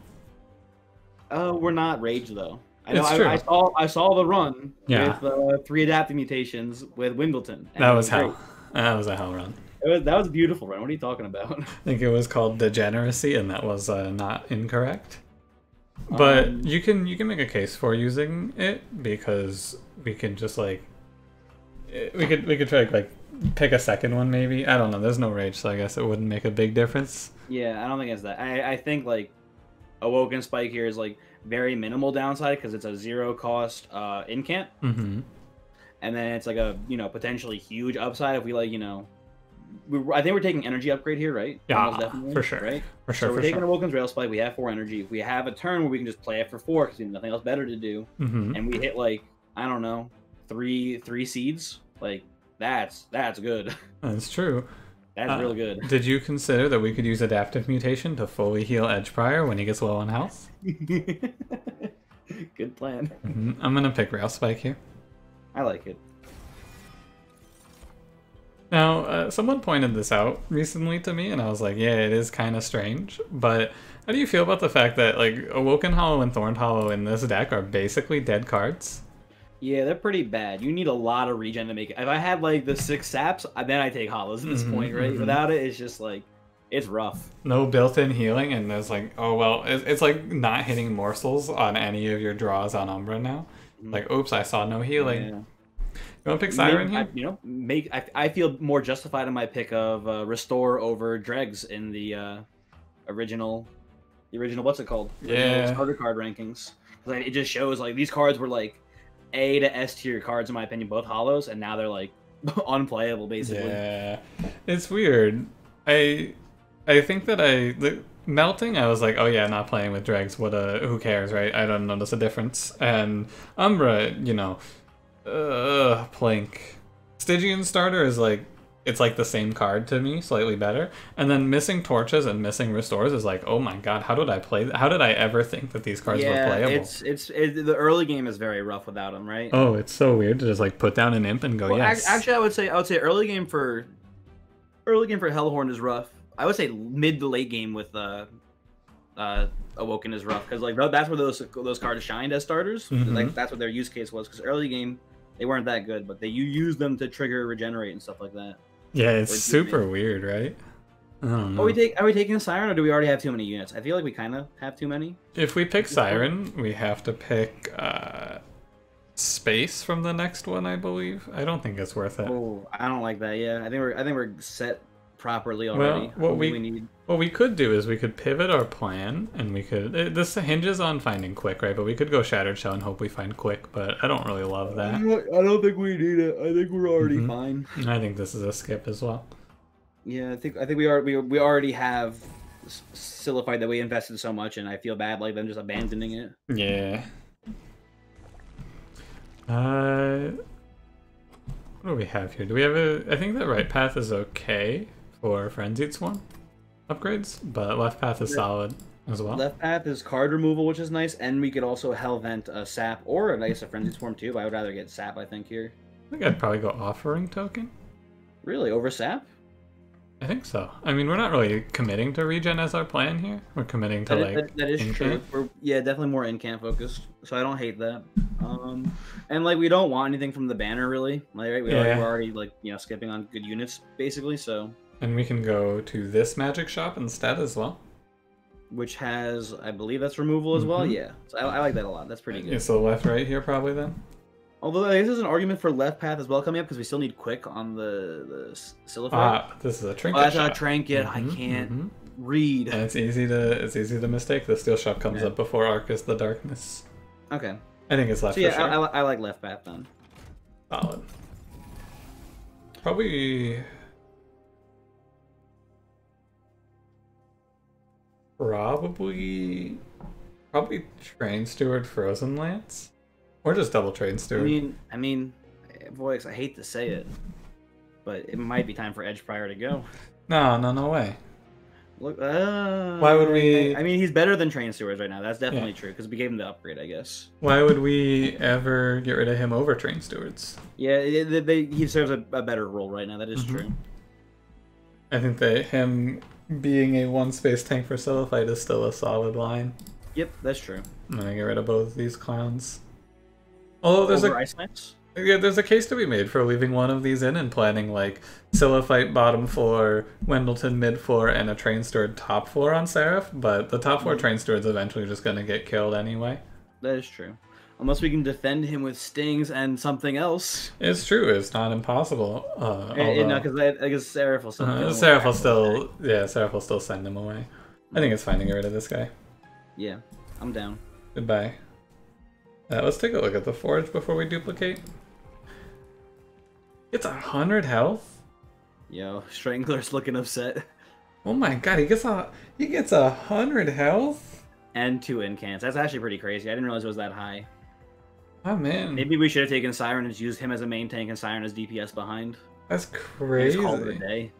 We're not Rage though. It's true. I saw the run with 3 adaptive mutations with Wimbledon. That was hell. That was a hell run. That was a beautiful run. What are you talking about? I think it was called Degeneracy, and that was not incorrect. But you can make a case for using it because we can just we could try pick a second one maybe. I don't know. There's no rage, so I guess it wouldn't make a big difference. Yeah, I don't think it's that. I think Awoken Spike here is very minimal downside because it's a 0 cost incant. Mm-hmm. And then it's a potentially huge upside if we I think we're taking energy upgrade here, right? Yeah, for sure. Right? For sure. So we're taking Awoken's Rail Spike. We have 4 energy. If we have a turn where we can just play it for 4 because we have nothing else better to do, mm-hmm. and we hit I don't know, three seeds. Like that's good. That's true. That's real good. Did you consider that we could use adaptive mutation to fully heal Edgeprior when he gets low on health? Good plan. I'm gonna pick Rail Spike here. I like it. Now, someone pointed this out recently to me, and I was like, yeah, it is kind of strange. But how do you feel about the fact that like Awoken Hollow and Thorned Hollow in this deck are basically dead cards? Yeah, they're pretty bad. You need a lot of regen to make it. If I had like the 6 saps, then I take hollows at this point, right? Without it, it's just like, it's rough. No built-in healing, and there's like, oh well, it's like not hitting morsels on any of your draws on Umbra now. Like, oops, I saw no healing. Yeah. You want to pick Siren here? I feel more justified in my pick of Restore over Dregs in the original what's it called? Yeah. Starter card rankings. Like, it just shows like these cards were like A to S tier cards in my opinion, both hollows, and now they're like unplayable basically. Yeah, it's weird. I think that Melting, I was like, oh yeah, not playing with Dregs. Who cares, right? I don't notice a difference. And Umbra, Plink. Stygian starter is like, it's like the same card to me, slightly better. And then missing Torches and missing Restores is like, oh my god, how did I ever think that these cards were playable? The early game is very rough without them, right? Oh, it's so weird to just like put down an imp and go, yes. Actually, I would say early game for Hellhorn is rough. I would say mid to late game with Awoken is rough because like that's where those cards shined as starters. Like that's what their use case was. Because early game they weren't that good, but you use them to trigger regenerate and stuff like that. Yeah, it's super weird, right? I don't know. Are we taking a Siren or do we already have too many units? I feel like we kind of have too many. If we pick Siren, we have to pick Space from the next one, I believe. I don't think it's worth it. Oh, I don't like that. Yeah, I think we're set properly already. Well, what we could do is we could pivot our plan, and we could. This hinges on finding Quick, right? But we could go Shattered Shell and hope we find Quick. But I don't really love that. I don't think we need it. I think we're already fine. I think this is a skip as well. Yeah, I think we already have Sillified that we invested so much, and I feel bad like them just abandoning it. Yeah. What do we have here? Do we have I think the right path is okay for Frenzied Swarm upgrades, but left path is solid as well. Left path is card removal, which is nice, and we could also Hellvent a Sap or a Frenzied Swarm too, but I would rather get Sap, I think, here. I think I'd probably go Offering Token. Really? Over Sap? I think so. I mean, we're not really committing to regen as our plan here. We're committing to that is true. We're definitely more in-camp focused, so I don't hate that. And like we don't want anything from the banner really. Like right, we're already like skipping on good units basically. So. And we can go to this magic shop instead as well. Which has, I believe, that's removal as well. Yeah, so I like that a lot. That's pretty good. Yeah, so left, right here probably then. Although I guess there's an argument for left path as well coming up because we still need Quick on the Sillified. This is a trinket. That's not a trinket. I can't read. And it's easy to mistake. The steel shop comes up before Arcus the Darkness. Okay. I think it's left. So for sure. I like left path then. Solid. Probably Train Steward Frozen Lance. Or just double Train Steward. I mean, boys, I hate to say it, but it might be time for Edgeprior to go. No way. Look, why would we? I mean, he's better than Train Stewards right now. That's definitely true because we gave him the upgrade, I guess. Why would we ever get rid of him over Train Stewards? Yeah, he serves a better role right now. That is true. I think that him being a one-space tank for Sillified is still a solid line. Yep, that's true. I'm gonna get rid of both of these clowns. Although there's a case to be made for leaving one of these in and planning like Sillified bottom floor, Wendleton mid floor, and a Train Steward top floor on Seraph, but the top floor Train Steward's eventually just gonna get killed anyway. That is true. Unless we can defend him with stings and something else. It's true, it's not impossible. No, because I guess Seraph will still Seraph will still send him away. I think it's fine to get rid of this guy. Yeah, I'm down. Goodbye. Let's take a look at the Forge before we duplicate. It's 100 health. Yo, Strangler's looking upset. Oh my god, he gets 100 health and 2 incants. That's actually pretty crazy. I didn't realize it was that high. Oh man. Maybe we should have taken Siren and just used him as a main tank and Siren as DPS behind. That's crazy. Just call it a day.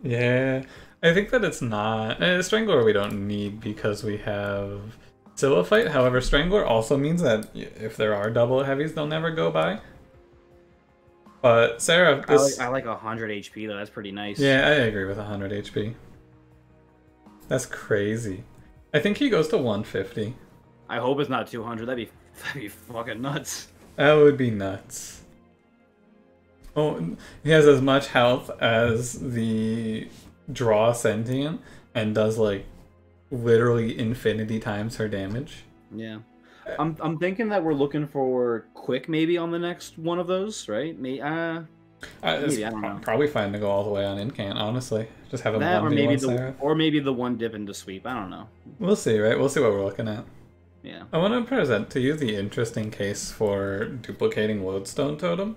Yeah, I think that it's not. Strangler we don't need because we have Silophyte. However, Strangler also means that if there are double heavies, they'll never go by. But Seraph, this... I like 100 HP though. That's pretty nice. Yeah, I agree with 100 HP. That's crazy. I think he goes to 150. I hope it's not 200. That'd be fucking nuts. That would be nuts. Oh, he has as much health as the Draw Sentient and does like literally infinity times her damage. Yeah. I'm thinking that we're looking for Quick maybe on the next one of those, right? Maybe I don't know. Probably fine to go all the way on Incant, honestly. Just have him that, or maybe the one dip into sweep. I don't know. We'll see, right? We'll see what we're looking at. Yeah. I want to present to you the interesting case for duplicating Lodestone Totem.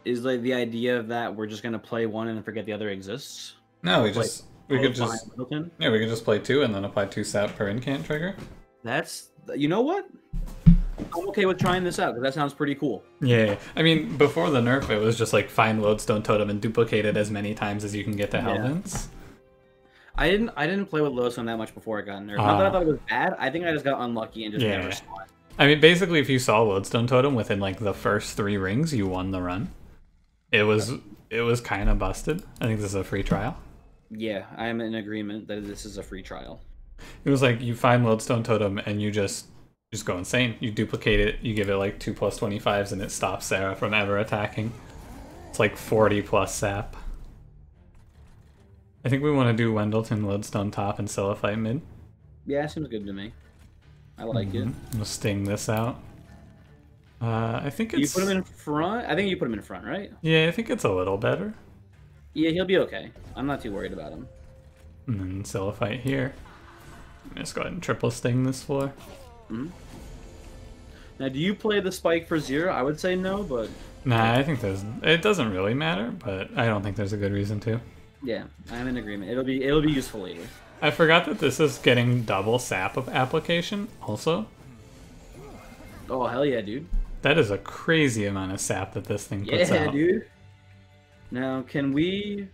Is like the idea of that we're just gonna play one and forget the other exists? No, we could just play 2 and then apply 2 sap per incant trigger. That's, you know what? I'm okay with trying this out because that sounds pretty cool. Yeah, I mean before the nerf, it was just like find Lodestone Totem and duplicate it as many times as you can get to Helvins. I didn't play with Lodestone that much before it got nerfed. Not that I thought it was bad. I think I just got unlucky and just never saw it. I mean, basically, if you saw Lodestone Totem within like the first 3 rings, you won the run. It was kind of busted. I think this is a free trial. Yeah, I am in agreement that this is a free trial. It was like you find Lodestone Totem and you just go insane. You duplicate it, you give it like 2 plus 25s, and it stops Sarah from ever attacking. It's like 40 plus sap. I think we want to do Wendleton, Lodestone top, and Silophyte mid. Yeah, seems good to me. I like it. We'll sting this out. I think it's... You put him in front? I think you put him in front, right? Yeah, I think it's a little better. Yeah, he'll be okay. I'm not too worried about him. And then Silophyte here. Just go ahead and triple sting this floor. Mm-hmm. Now, do you play the spike for 0? I would say no, but... Nah, I think it doesn't really matter, but I don't think there's a good reason to. Yeah, I'm in agreement. It'll be useful later. I forgot that this is getting double sap of application also. Oh, hell yeah, dude. That is a crazy amount of sap that this thing puts out. Yeah, dude. Now, can we...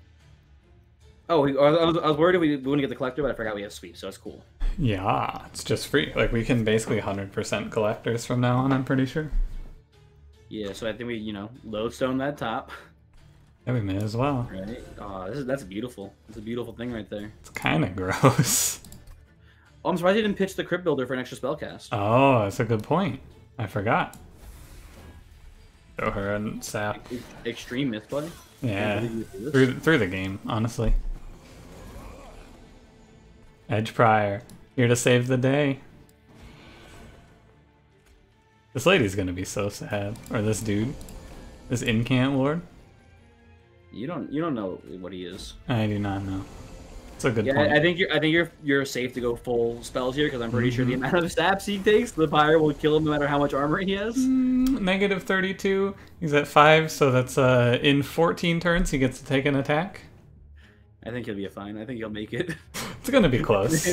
Oh, I was worried we wouldn't get the collector, but I forgot we have sweep, so that's cool. Yeah, it's just free. Like, we can basically 100% collectors from now on, I'm pretty sure. Yeah, so I think we, lodestone that top. Yeah, we may as well. Right? Oh, that's beautiful. It's a beautiful thing right there. It's kind of gross. Oh, I'm surprised you didn't pitch the Crypt Builder for an extra spellcast. Oh, that's a good point. I forgot. Throw her in sap. Extreme misplay? Yeah, through the game, honestly. Edge Prior, here to save the day. This lady's gonna be so sad, or this dude, this incant lord. You don't know what he is. I do not know. It's a good point. I think you're safe to go full spells here because I'm pretty sure the amount of saps he takes, the pyre will kill him no matter how much armor he has. Negative 32. He's at 5, so that's in 14 turns he gets to take an attack. I think he'll be fine. I think he'll make it. It's gonna be close.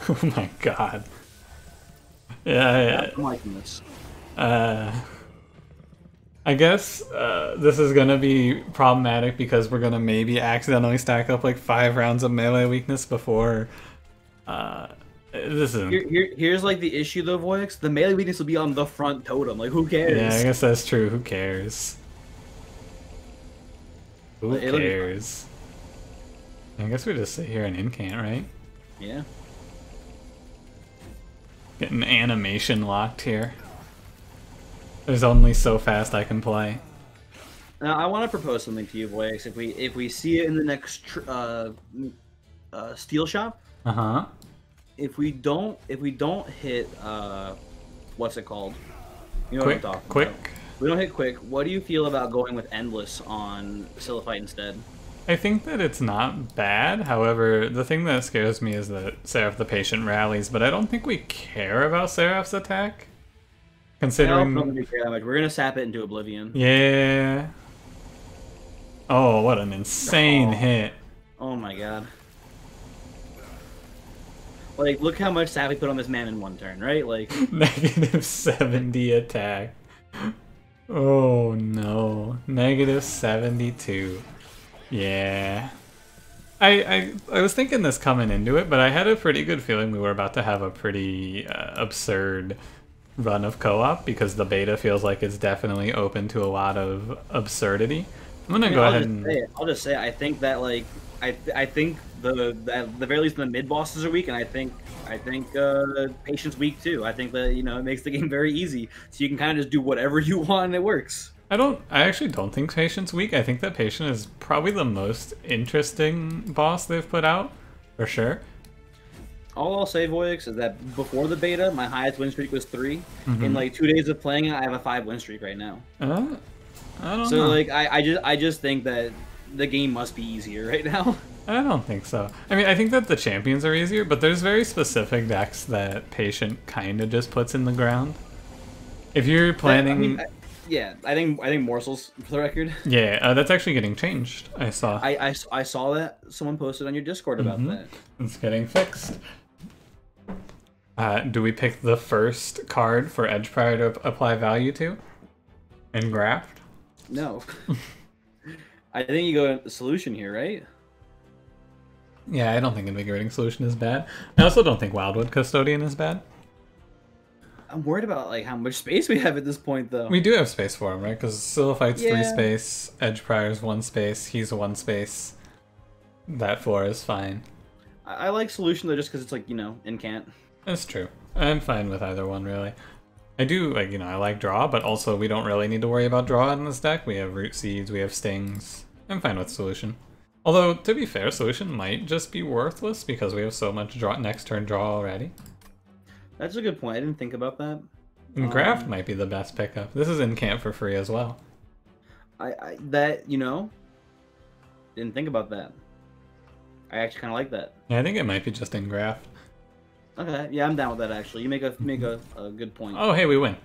Oh my god. Yeah. I'm liking this. I guess this is going to be problematic because we're going to maybe accidentally stack up like 5 rounds of melee weakness before... this is... Here's like the issue though, Voix. The melee weakness will be on the front totem. Like, who cares? Yeah, I guess that's true. Who cares? Who cares? I guess we just sit here and incant, right? Yeah. Getting animation locked here. There's only so fast I can play. Now, I want to propose something to you, Voix. If we see it in the next steel shop, if we don't hit what's it called? You know what I'm talking about. We don't hit quick. What do you feel about going with endless on Silophyte instead? I think that it's not bad. However, the thing that scares me is that Seraph the Patient rallies, but I don't think we care about Seraph's attack. Considering... We're gonna sap it into oblivion. Yeah. Oh, what an insane hit. Oh my god. Like, look how much stat we put on this man in one turn, right? Like Negative 70 attack. Oh no. Negative 72. Yeah. I was thinking this coming into it, but I had a pretty good feeling we were about to have a pretty absurd run of co-op because the beta feels like it's definitely open to a lot of absurdity. I'm gonna go ahead and I'll just say I think that like I think at the very least the mid bosses are weak, and I think patience weak too. I think that it makes the game very easy, so you can kind of just do whatever you want and it works. I actually don't think Patient's weak. I think that Patient is probably the most interesting boss they've put out, for sure. All I'll say, Voyix, is that before the beta, my highest win streak was 3. In like 2 days of playing it, I have a 5 win streak right now. I don't know. So like I just think that the game must be easier right now. I don't think so. I mean, I think that the champions are easier, but there's very specific decks that Patient kind of just puts in the ground. If you're planning... I think morsels, for the record. Yeah, that's actually getting changed. I saw. I saw that someone posted on your Discord about that. It's getting fixed. Do we pick the first card for Edge Prior to apply value to? And graft? No. I think you go to solution here, right? Yeah, I don't think Invigorating Solution is bad. I also don't think Wildwood Custodian is bad. I'm worried about like how much space we have at this point, though. We do have space for him, right? Because Silophyte's 3 space, Edge Prior's 1 space, he's 1 space. That 4 is fine. I like Solution though, just because it's like incant. That's true. I'm fine with either one, really. I do like I like Draw, but also we don't really need to worry about Draw in this deck. We have Root Seeds, we have Stings. I'm fine with Solution. Although to be fair, Solution might just be worthless because we have so much draw next turn draw already. That's a good point. I didn't think about that. And Graft might be the best pickup. This is in camp for free as well. Didn't think about that. I actually kind of like that. Yeah, I think it might be just in Graft. Okay, yeah, I'm down with that actually. You make a good point. Oh, hey, we win.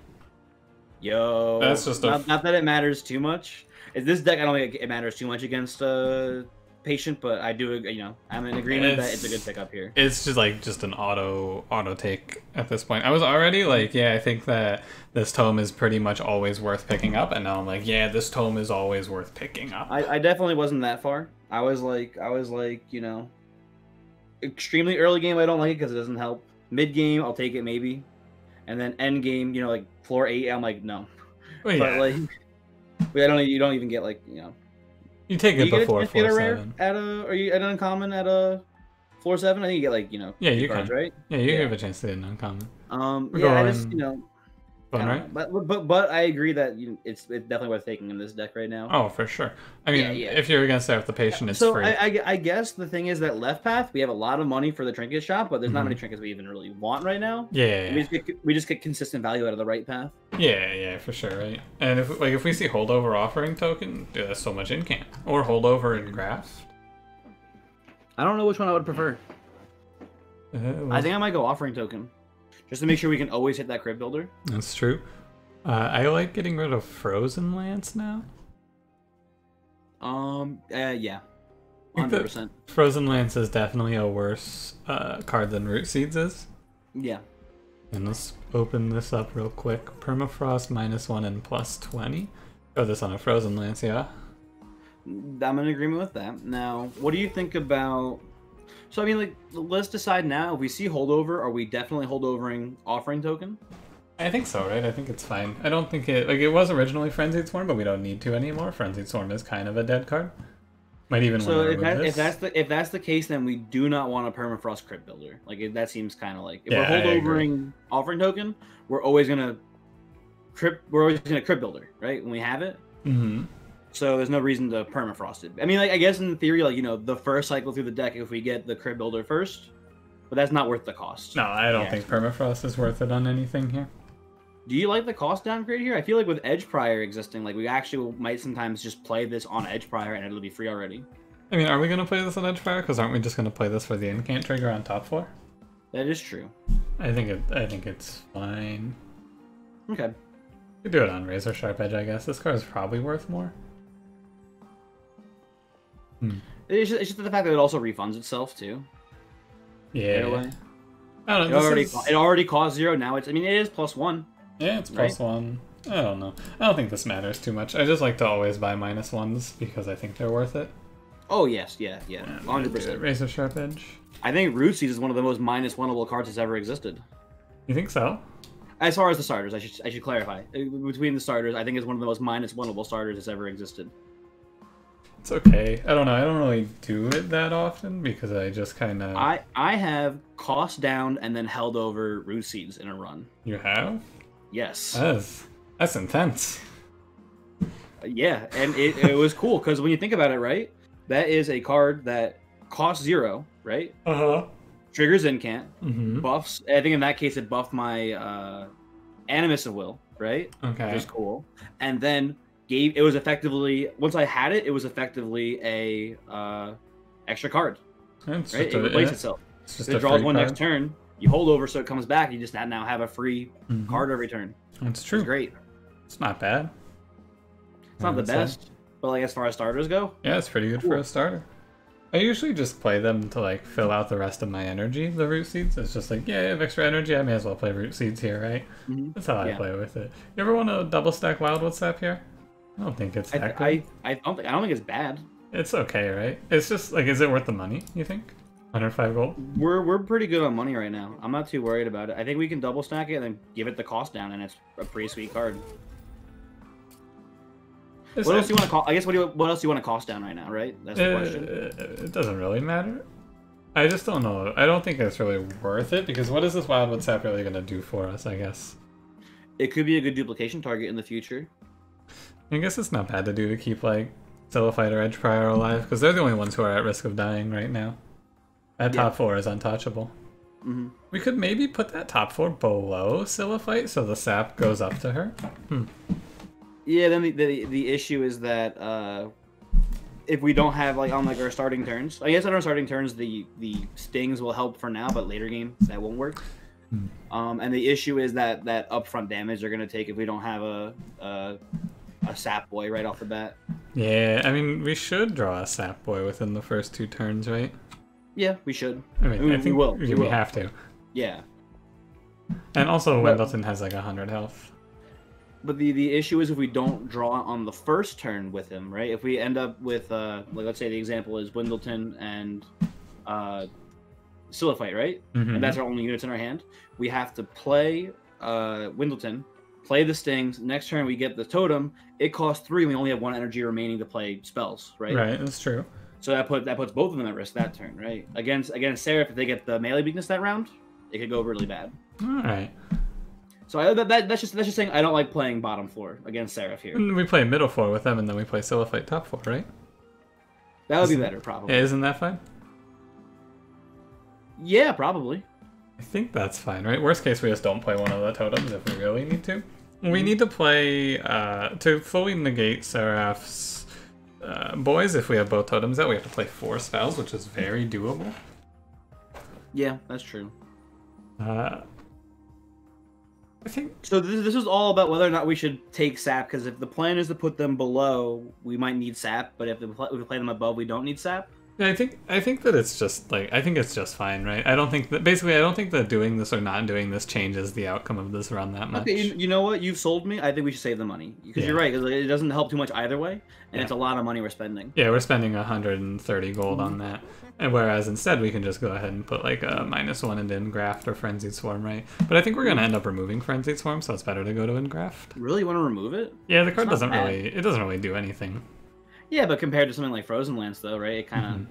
Yo, that's just not that it matters too much. This deck, I don't think it matters too much against Patient, but I do, I'm in agreement that it's a good pickup here. It's just an auto take at this point. I was already like, yeah, I think that this tome is pretty much always worth picking up, and now I'm like, yeah, this tome is always worth picking up. I definitely wasn't that far. I was like, extremely early game, I don't like it because it doesn't help. Mid game, I'll take it maybe, and then end game, like floor 8, I'm like, no. Well, but like, you don't even get like, You take it before floor 7. Are you at an uncommon at a floor 7? I think you get like yeah, you cards, can, right? Yeah, you have a chance to get an uncommon. I just fun, right? But I agree that it's definitely worth taking in this deck right now. Oh, for sure. I mean, if you're gonna start with the Patient, it's free. I guess the thing is that left path we have a lot of money for the trinket shop, but there's not many trinkets we even really want right now. Yeah. We just get consistent value out of the right path. Yeah, for sure, right? And if we see holdover offering token, dude, that's so much incant. Or holdover and graft. I don't know which one I would prefer. I think I might go offering token, just to make sure we can always hit that Crypt Builder. That's true. I like getting rid of Frozen Lance now. Yeah, 100%. Frozen Lance is definitely a worse card than Root Seeds is. Yeah. And let's open this up real quick. Permafrost -1 and +20. Throw this on a Frozen Lance, yeah. I'm in agreement with that. Now, what do you think about... So, I mean, like, let's decide now. If we see holdover, are we definitely holdovering offering token? I think so, right? I think it's fine. I don't think it... Like, it was originally Frenzied Swarm, but we don't need to anymore. Frenzied Swarm is kind of a dead card. Might even want to remove this. If that's the case, then we do not want a Permafrost Crypt Builder. Like, that seems kind of like... If we're holdovering offering token, we're always going to Crypt Builder, right? When we have it. Mm-hmm. So there's no reason to permafrost it. I mean, like, I guess in theory, like, the first cycle through the deck, if we get the Crypt Builder first, but that's not worth the cost. No, I don't think permafrost is worth it on anything here. Do you like the cost downgrade here? I feel like with Edge Prior existing, like, we actually might sometimes just play this on Edge Prior and it'll be free already. I mean, are we going to play this on Edge Prior? Because aren't we just going to play this for the incant trigger on top 4? That is true. I think it's fine. Okay. You could do it on Razor Sharp Edge, I guess. This card is probably worth more. It's just the fact that it also refunds itself too. Yeah. I don't It know. it already cost 0. Now it's, I mean, it is +1. Yeah, it's +1. I don't know. I don't think this matters too much. I just like to always buy -1s because I think they're worth it. Oh yes, yeah, 100%. Razor Sharp Edge. I think Root Seeds is one of the most -1able cards that's ever existed. You think so? As far as the starters, I should clarify. Between the starters, I think it's one of the most -1able starters that's ever existed. It's okay. I don't know. I don't really do it that often because I just kind of... I have cost down and then held over Root Seeds in a run. You have? Yes. That's intense. Yeah, and it was cool because when you think about it, right? That is a card that costs 0, right? Uh-huh. Triggers incant, Mm-hmm. buffs. I think in that case it buffed my Animus of Will, right? Okay. Which is cool. And then it was effectively, once I had it, it was effectively a extra card. It's right? It replaced itself. It's just it draws one next turn. You hold over so it comes back. You just now have a free card every turn. That's true. It's great. It's not bad. It's not the best, but like as far as starters go, yeah, it's pretty good for a starter. I usually just play them to like fill out the rest of my energy, the Root Seeds. It's just like, yeah, I have extra energy, I may as well play Root Seeds here, right? That's how I play with it. You ever want to double stack Wildwood Sap here? I don't think it's that good. I don't think it's bad. It's okay, right? It's just like, is it worth the money, you think? 105 gold? We're pretty good on money right now. I'm not too worried about it. I think we can double stack it and then give it the cost down, and it's a pretty sweet card. What else do you want to cost? I guess what else do you want to cost down right now, right? That's the question. It doesn't really matter. I just don't know. I don't think it's really worth it because what is this Wildwood Sap really going to do for us, I guess? It could be a good duplication target in the future. I guess it's not bad to do to keep like Zillowfight or Edge Prior alive because they're the only ones who are at risk of dying right now. That top 4 is untouchable. We could maybe put that top 4 below Zillowfight so the sap goes up to her. Yeah, then the issue is that if we don't have like on like our starting turns, I guess on our starting turns the stings will help for now, but later game that won't work. And the issue is that upfront damage they're gonna take if we don't have a sap boy right off the bat. Yeah, I mean we should draw a sap boy within the first 2 turns, right? Yeah, we should. I mean, I think we have to. Yeah. And also Wendleton has like 100 health. But the issue is if we don't draw on the first turn with him, right? If we end up with, like, let's say the example is Wendleton and Zillowfight, right? And that's our only units in our hand. We have to play Wendleton, play the stings. Next turn we get the totem. It costs 3. And we only have 1 energy remaining to play spells, right? Right, that's true. So that puts both of them at risk that turn, right? Against Seraph, if they get the melee weakness that round, it could go really bad. All right. So that's just saying I don't like playing bottom floor against Seraph here. We play middle 4 with them, and then we play Zillowfight top 4, right? That would be better, probably. Yeah, isn't that fine? Yeah, probably. I think that's fine, right? Worst case, we just don't play one of the totems if we really need to. We need to play, to fully negate Seraph's boys, if we have both totems out, we have to play 4 spells, which is very doable. Yeah, that's true. I think so. This is all about whether or not we should take sap, because if the plan is to put them below, we might need sap, but if we play them above, we don't need sap. Yeah, I think that it's just like I think it's just fine, right? I don't think that doing this or not doing this changes the outcome of this run that much. Okay, you know what? You've sold me. I think we should save the money because you're right. Because it doesn't help too much either way, and it's a lot of money we're spending. Yeah, we're spending 130 gold on that, and whereas instead we can just go ahead and put like a -1 into Engraft or Frenzied Swarm, right? But I think we're gonna end up removing Frenzied Swarm, so it's better to go to Engraft. Really want to remove it? Yeah, the card doesn't really do anything. Yeah, but compared to something like Frozen Lance, though, right? It kind of.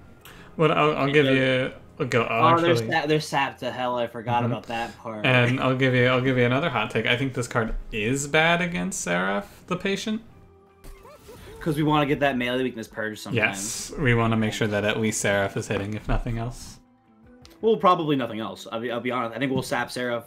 Well, I'll give you. There's sap to hell. I forgot about that part. And I'll give you another hot take. I think this card is bad against Seraph, the Patient. Because we want to get that melee weakness purged sometimes. Yes, we want to make sure that at least Seraph is hitting, if nothing else. Well, probably nothing else. I'll be honest. I think we'll sap Seraph.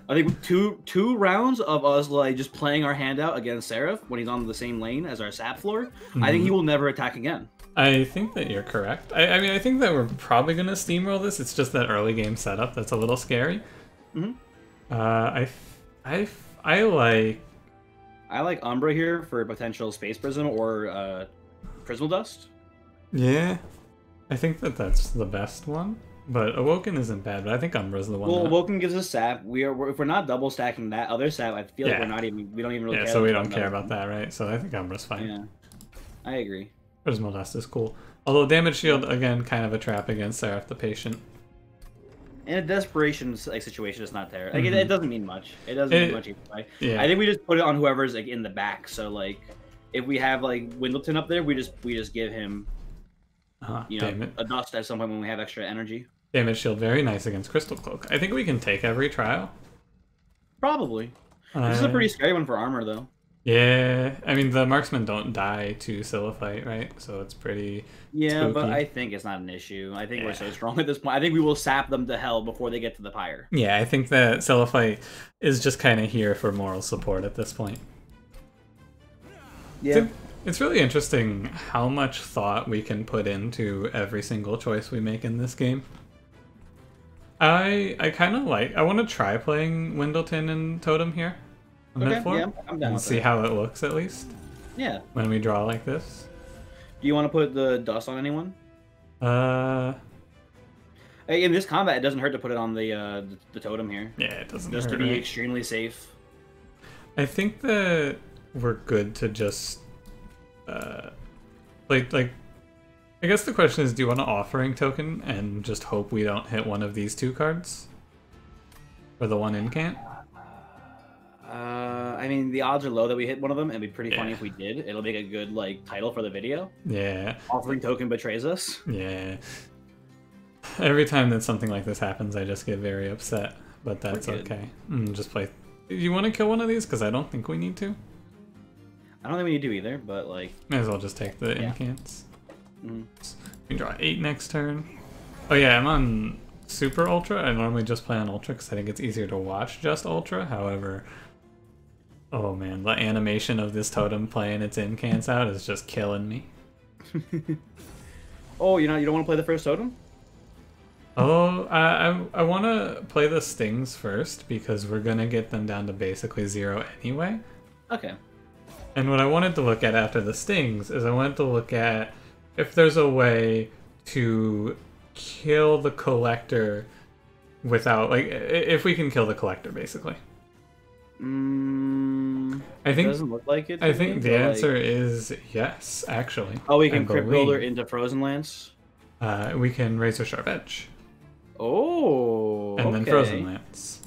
I think two rounds of us like just playing our hand out against Seraph when he's on the same lane as our sap floor. I think he will never attack again. I think that you're correct. I mean, I think that we're probably going to steamroll this. It's just that early game setup that's a little scary. I like Umbra here for potential Space Prism or Prismal Dust. Yeah, I think that that's the best one. But Awoken isn't bad, but I think Umbra's the one. Well, that... Awoken gives us sap. If we're not double stacking that other sap, I feel like we don't even really care. Yeah, so we don't care about that, right? So I think Umbra's fine. Yeah, I agree. Prismal Dust is cool. Although Damage Shield, again, kind of a trap against Seraph the Patient. In a desperation situation, it's not there. Like it doesn't mean much. It doesn't mean much either way. Yeah. I think we just put it on whoever's like in the back. So like, if we have like Windleton up there, we just give him, a dust at some point when we have extra energy. Damage Shield, very nice against Crystal Cloak. I think we can take every trial. Probably. This is a pretty scary one for armor, though. Yeah, I mean the marksmen don't die to Siliphyte, right? So it's pretty. Yeah, spooky. but I think it's not an issue. I think we're so strong at this point. I think we will sap them to hell before they get to the pyre. Yeah, I think that Siliphyte is just kind of here for moral support at this point. Yeah. It's really interesting how much thought we can put into every single choice we make in this game. I kind of like. I want to try playing Windleton and Totem here. Okay, yeah, I'm down and with see that. how it looks at least. Yeah. When we draw like this. Do you want to put the dust on anyone? In this combat, it doesn't hurt to put it on the totem here. Yeah, it doesn't just hurt, to be right? extremely safe. I think that we're good to just like I guess the question is, do you want an offering token and just hope we don't hit one of these two cards? Or the one incant? I mean, the odds are low that we hit one of them. It'd be pretty funny if we did. It'll make a good like title for the video. Yeah. Offering token betrays us. Yeah. Every time that something like this happens, I just get very upset. But that's okay. Just play. You want to kill one of these? Because I don't think we need to. I don't think we need to either, but like... May as well just take the incants. Mm-hmm. We can draw 8 next turn. Oh yeah, I'm on Super Ultra. I normally just play on Ultra because I think it's easier to watch just Ultra. However... Oh man, the animation of this totem playing its incants out is just killing me. Oh, you don't want to play the first totem? Oh, I want to play the stings first because we're going to get them down to basically 0 anyway. Okay. And what I wanted to look at after the stings is I wanted to look at if there's a way to kill the collector without, like, if we can kill the collector, basically. I think doesn't look like it. I think the answer is yes, actually. Oh, we can Crypt Builder into Frozen Lance? We can Razor Sharp Edge. Oh, and then Frozen Lance.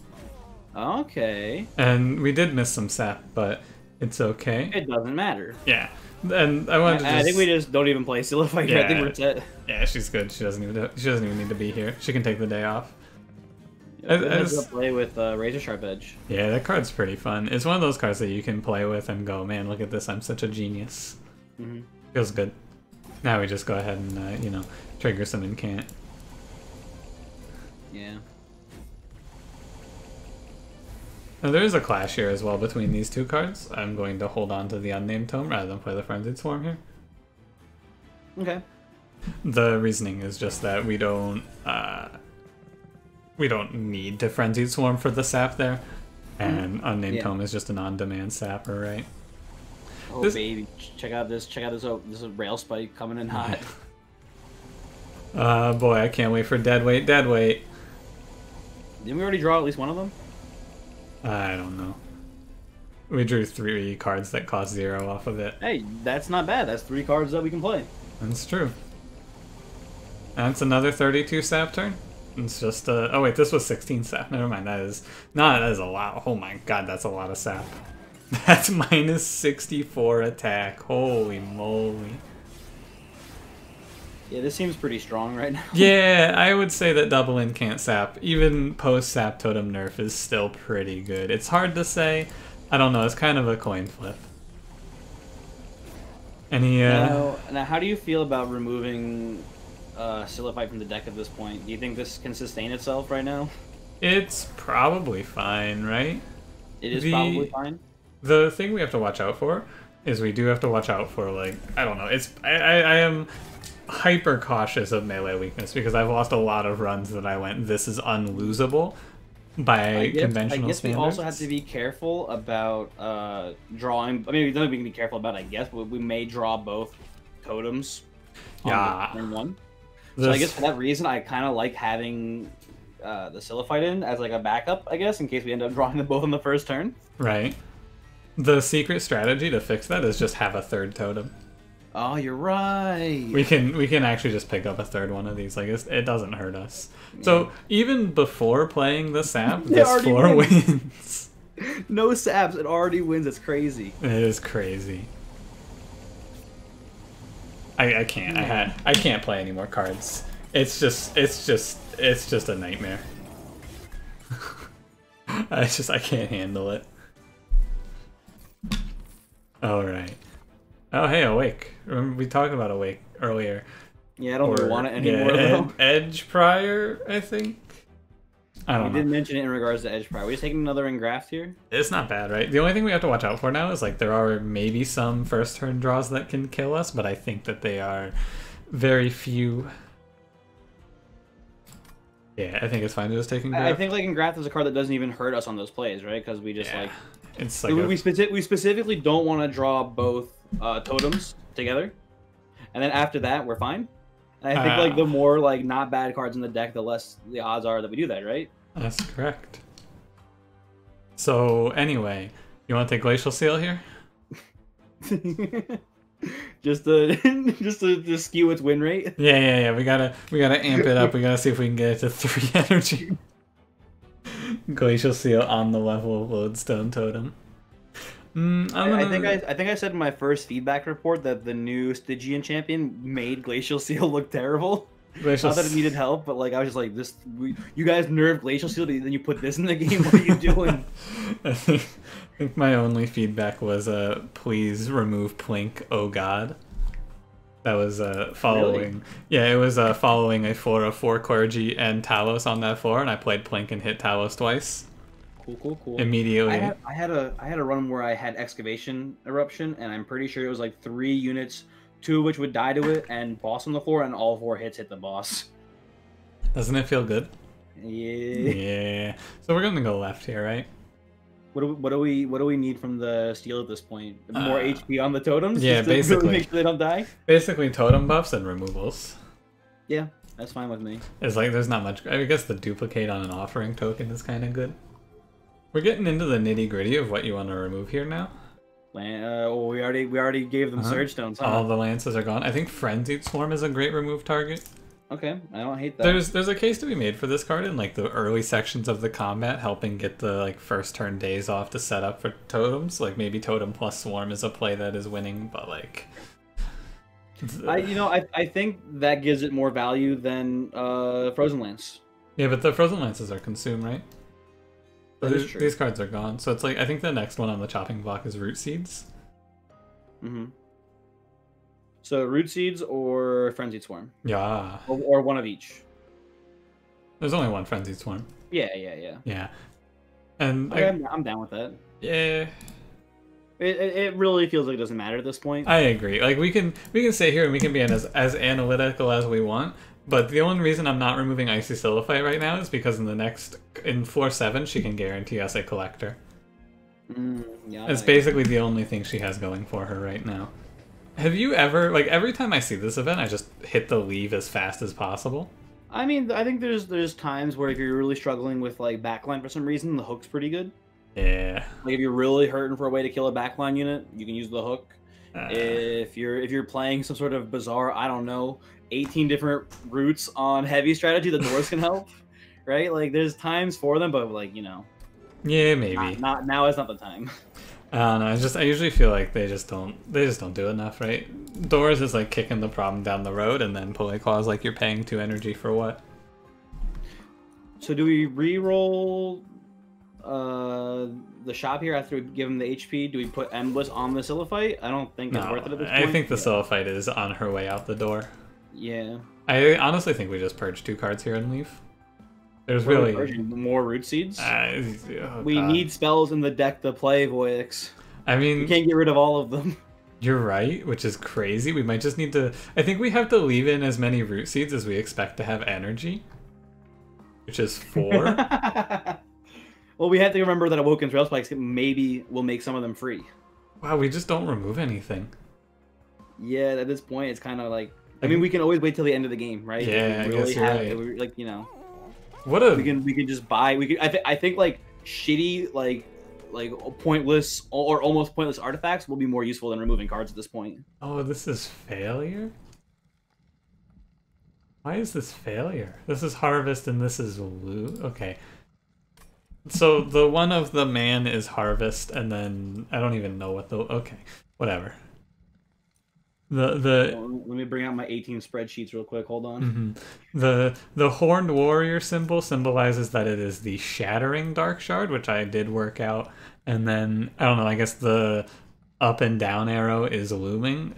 Okay. And we did miss some sap, but it's okay. It doesn't matter. Yeah. And I wanted to I think we just don't even play Siliphyte. Yeah. I think we're set. Yeah, she's good. She doesn't even need to be here. She can take the day off. Let's play with Razor Sharp Edge. Yeah, that card's pretty fun. It's one of those cards that you can play with and go, man, look at this, I'm such a genius. Feels good. Now we just go ahead and, trigger some incant. Yeah. Now, there is a clash here as well between these two cards. I'm going to hold on to the Unnamed Tome rather than play the Frenzied Swarm here. Okay. The reasoning is just that we don't need to Frenzied Swarm for the sap there, and Unnamed Tome is just an on-demand sapper, right? Oh baby, check out this! Oh, this is Rail Spike coming in hot. Boy, I can't wait for Deadweight. Deadweight. Didn't we already draw at least one of them? I don't know. We drew 3 cards that cost 0 off of it. Hey, that's not bad. That's 3 cards that we can play. That's true. That's another 32 sap turn. It's just oh wait, this was 16 sap. Never mind. That is a lot. Oh my god, that's a lot of sap. That's minus 64 attack. Holy moly. Yeah, this seems pretty strong right now. Yeah, I would say that double incant sap, even post sap totem nerf, is still pretty good. It's hard to say. I don't know. It's kind of a coin flip. Any now how do you feel about removing Siliphyte from the deck at this point? Do you think this can sustain itself right now? It's probably fine, right? It is probably fine. The thing we have to watch out for is we do have to watch out for, like, I don't know. I am hyper cautious of melee weakness because I've lost a lot of runs that I went, this is unlosable by conventional I guess standards. we also have to be careful about drawing. I mean, we don't even be careful about it, I guess, but we may draw both totems on turn 1. So I guess for that reason, I kind of like having the Sillified in as like a backup, I guess, in case we end up drawing them both on the first turn. Right. The secret strategy to fix that is just have a third totem. Oh, you're right. We can actually just pick up a third one of these. Like it doesn't hurt us. Yeah. So even before playing the sap, this floor wins. No saps, it already wins. It's crazy. It is crazy. I can't. I can't play any more cards. It's just a nightmare. I can't handle it. All right. Oh, hey, Awake. Remember we talked about Awake earlier. Yeah, I don't really want it anymore, though. Edge Prior, I think? I don't know. We did mention it in regards to Edge Prior. Are we just taking another Engraft here? It's not bad, right? The only thing we have to watch out for now is, like, there are maybe some first turn draws that can kill us, but I think that they are very few. Yeah, I think it's fine to just take Engraft. I think, like, Engraft is a card that doesn't even hurt us on those plays, right? Because we just, like... It's like we specifically don't want to draw both totems together, and then after that we're fine. And I think like the more like not bad cards in the deck, the less the odds are that we do that, right? That's correct. So anyway, you want to take Glacial Seal here? just to skew its win rate. Yeah. We gotta amp it up. We gotta see if we can get it to 3 energy. Glacial Seal on the level of Lodestone Totem. I think I said in my first feedback report that the new Stygian champion made Glacial Seal look terrible. Not that it needed help, but like I was just like, you guys nerfed Glacial Seal, but then you put this in the game. What are you doing? I think my only feedback was please remove Plink. Oh God. That was following. Really? Yeah, it was following a 4/4 Clergy and Talos on that floor, and I played Plink and hit Talos twice. Cool. Immediately. I had a run where I had Excavation Eruption, and I'm pretty sure it was like 3 units, 2 of which would die to it, and boss on the floor, and all 4 hits hit the boss. Doesn't it feel good? Yeah. Yeah. So we're gonna go left here, right? What do we need from the steel at this point? More HP on the totems? Yeah, basically. Make sure they don't die? Basically totem buffs and removals. Yeah, that's fine with me. It's like there's not much. I guess the duplicate on an offering token is kind of good. We're getting into the nitty gritty of what you want to remove here now. Well, we already gave them Surge Stones. Huh? All the lances are gone. I think Frenzied Swarm is a great remove target. Okay, I don't hate that. There's a case to be made for this card in like the early sections of the combat, helping get the like first turn days off to set up for totems. Like maybe Totem plus Swarm is a play that is winning, but like I think that gives it more value than Frozen Lance. Yeah, but the Frozen Lances are consumed, right? That is true. These cards are gone, so it's like I think the next one on the chopping block is Root Seeds. Mm-hmm. So Root Seeds or Frenzied Swarm? Yeah. Or one of each. There's only one Frenzied Swarm. Yeah. Yeah. And okay, I'm down with that. Yeah. It really feels like it doesn't matter at this point. I agree. Like we can sit here and we can be as analytical as we want, but the only reason I'm not removing Icy Sillifight right now is because in floor 7 she can guarantee us a collector. Yeah. It's basically the only thing she has going for her right now. Have you ever, like, every time I see this event, I just hit the leave as fast as possible? I mean, I think there's times where if you're really struggling with, like, backline for some reason, the hook's pretty good. Yeah. Like, if you're really hurting for a way to kill a backline unit, you can use the hook. If you're playing some sort of bizarre, I don't know, 18 different routes on heavy strategy, the doors can help, right? Like, there's times for them, but, like, Yeah, maybe. Not now is not the time. I don't know. I usually feel like they just don't do enough, right? Doors is like kicking the problem down the road, and then Pulley Claw is like you're paying 2 energy for what? So do we re-roll the shop here after we give him the HP? Do we put Endless on the Sillifight? I don't think it's worth it at this point. I think the Sillifight is on her way out the door. Yeah. I honestly think we just purge 2 cards here and leave. There's really more Root Seeds. We need spells in the deck to play, Voyix. I mean, we can't get rid of all of them. You're right, which is crazy. We might just need to. I think we have to leave in as many Root Seeds as we expect to have energy, which is 4. Well, we have to remember that Awoken's Rail Spikes maybe will make some of them free. Wow, we just don't remove anything. Yeah, at this point, it's kind of like I mean, we can always wait till the end of the game, right? Yeah, if we I guess you're right. if we, like, you know, What a... we can just buy. We can. I think like shitty like pointless or almost pointless artifacts will be more useful than removing cards at this point. Oh, this is failure? Why is this failure? This is harvest and this is loot. Okay. So the one of the man is harvest, and then I don't even know what the... Okay, whatever. Let me bring out my 18 spreadsheets real quick. Hold on. The horned warrior symbol symbolizes that it is the shattering dark shard, which I did work out, and then I don't know. I guess the up and down arrow is looming.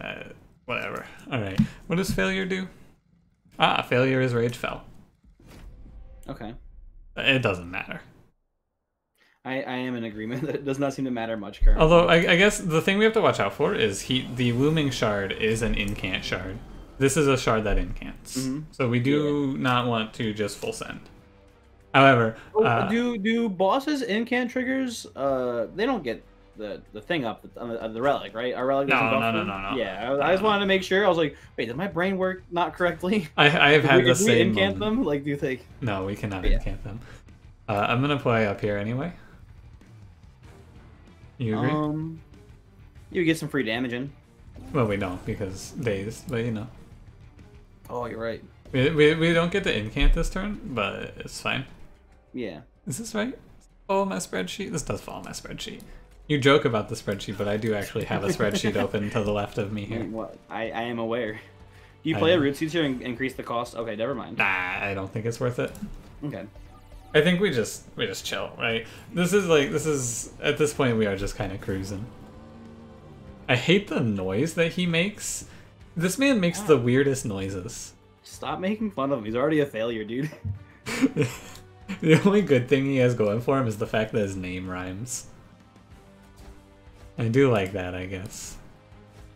Whatever. All right. What does failure do? Ah, failure is rage fell. Okay. It doesn't matter. I am in agreement that it does not seem to matter much currently. Although, I guess the thing we have to watch out for is the looming shard is an incant shard. This is a shard that incants. So we do not want to just full send. However... do bosses incant triggers, they don't get the thing up on the relic, right? Our relic doesn't buff them? No. Yeah, I just wanted to make sure. I was like, wait, did my brain work not correctly? I have had the same incant moment. them? Like, do you think? No, we cannot incant them. I'm going to play up here anyway. You agree? You get some free damage in. Well, we don't because days, but you know. Oh, you're right. We don't get to incant this turn, but it's fine. Yeah. Is this right? Follow my spreadsheet? This does follow my spreadsheet. You joke about the spreadsheet, but I do actually have a spreadsheet open to the left of me here. What? I am aware. Do you play a root seeds here and increase the cost? Okay, never mind. Nah, I don't think it's worth it. Okay. I think we just chill, right? This is at this point we are just kind of cruising. I hate the noise that he makes. This man makes the weirdest noises. Stop making fun of him. He's already a failure, dude. The only good thing he has going for him is the fact that his name rhymes. I do like that, I guess.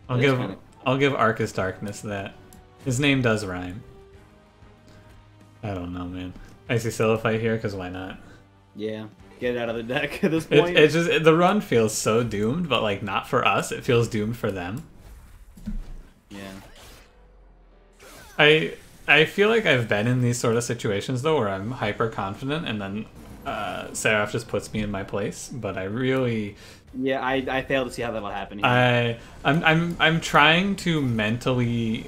I'll give Arcus Darkness that. His name does rhyme. I don't know, man. Icy Silliphite here, because why not? Yeah, get it out of the deck at this point. The run feels so doomed, but like not for us. It feels doomed for them. Yeah. I feel like I've been in these sort of situations though, where I'm hyper confident, and then Seraph just puts me in my place. But I really... Yeah, I fail to see how that'll happen here. I'm trying to mentally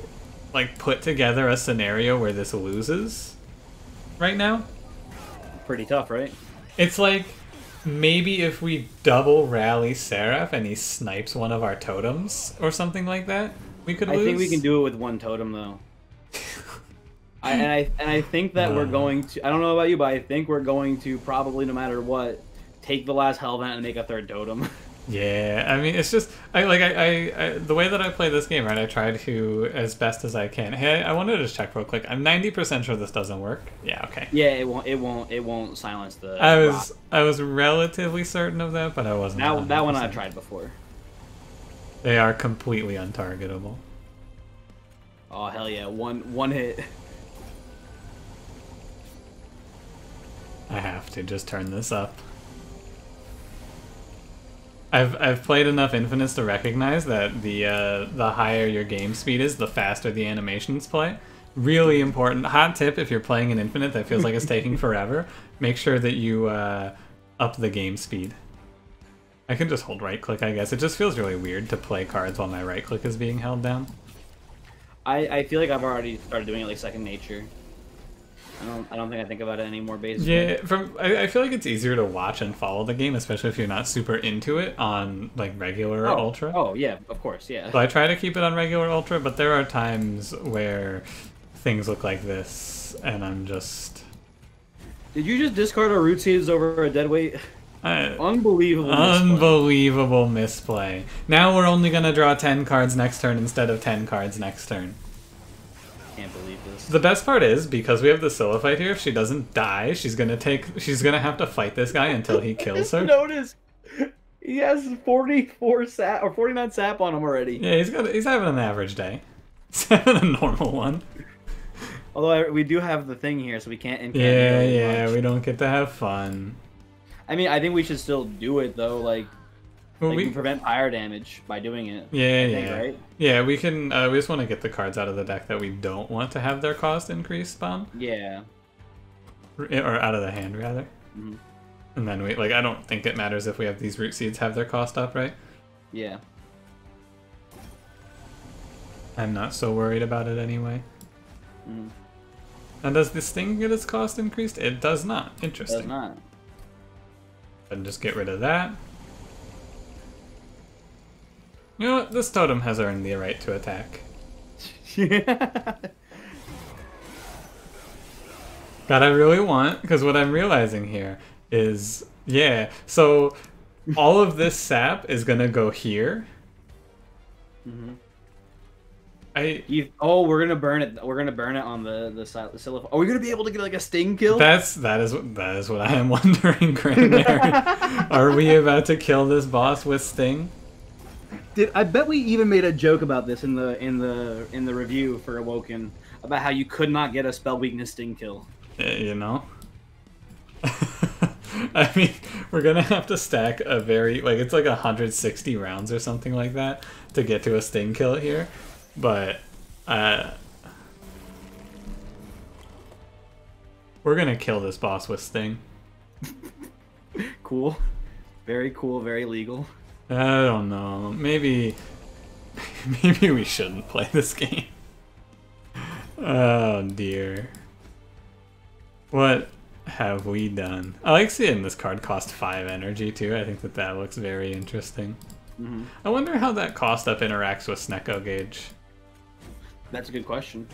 like put together a scenario where this loses. Right now, pretty tough, right? It's like maybe if we double rally Seraph and he snipes one of our totems or something like that, we could lose. I think we can do it with one totem though. I think that we're going to. I don't know about you, but I think we're going to probably, no matter what, take the last hell event and make a third totem. Yeah, I mean, it's just I the way that I play this game, right? I try to as best as I can. Hey, I wanted to just check real quick. I'm 90% sure this doesn't work. Yeah, okay. Yeah, it won't silence the. I was relatively certain of that, but I wasn't. That one I've tried before. They are completely untargetable. Oh hell yeah! One hit. I have to just turn this up. I've played enough Infinites to recognize that the higher your game speed is, the faster the animations play. Really important. Hot tip if you're playing an Infinite that feels like it's taking forever, make sure that you up the game speed. I can just hold right click, I guess. It just feels really weird to play cards while my right click is being held down. I feel like I've already started doing it like second nature. I don't think I think about it anymore, basically. Yeah, I feel like it's easier to watch and follow the game, especially if you're not super into it on like regular Ultra. Oh yeah, of course, yeah. So I try to keep it on regular Ultra, but there are times where things look like this, and I'm just... Did you just discard our root seeds over a dead weight? Unbelievable Unbelievable misplay. Now we're only gonna draw 10 cards next turn instead of 10 cards next turn. Can't believe this. The best part is, because we have the Silliphite here, if she doesn't die, she's gonna have to fight this guy until he kills her. Notice he has 44 sap or 49 sap on him already. Yeah, he's having an average day. He's having a normal one. Although we do have the thing here, so we can't incant. Yeah, we don't get to have fun. I mean, I think we should still do it though. Like, Well, Like, we can prevent fire damage by doing it. Yeah, I think, right? Yeah, we can. We just want to get the cards out of the deck that we don't want to have their cost increase spawn. Yeah. Or out of the hand, rather. Mm-hmm. And then we, like, I don't think it matters if we have these root seeds have their cost up, right? Yeah. I'm not so worried about it anyway. Mm. And does this thing get its cost increased? It does not. Interesting. It does not. And just get rid of that. You know what? This totem has earned the right to attack. That I really want, because what I'm realizing here is, yeah, so all of this sap is gonna go here. Mm-hmm. We're gonna burn it. We're gonna burn it on the silver. Are we gonna be able to get like a sting kill? That is what I am wondering, Cranberry. Are we about to kill this boss with sting? I bet we even made a joke about this in the review for Awoken about how you could not get a spell weakness sting kill. You know? I mean, we're gonna have to stack a very, like, it's like 160 rounds or something like that to get to a sting kill here, but we're gonna kill this boss with sting. Cool. Very cool, very legal. I don't know. Maybe we shouldn't play this game. Oh dear. What have we done? I like seeing this card cost 5 energy too. I think that looks very interesting. Mm-hmm. I wonder how that cost up interacts with Snecko Gauge. That's a good question.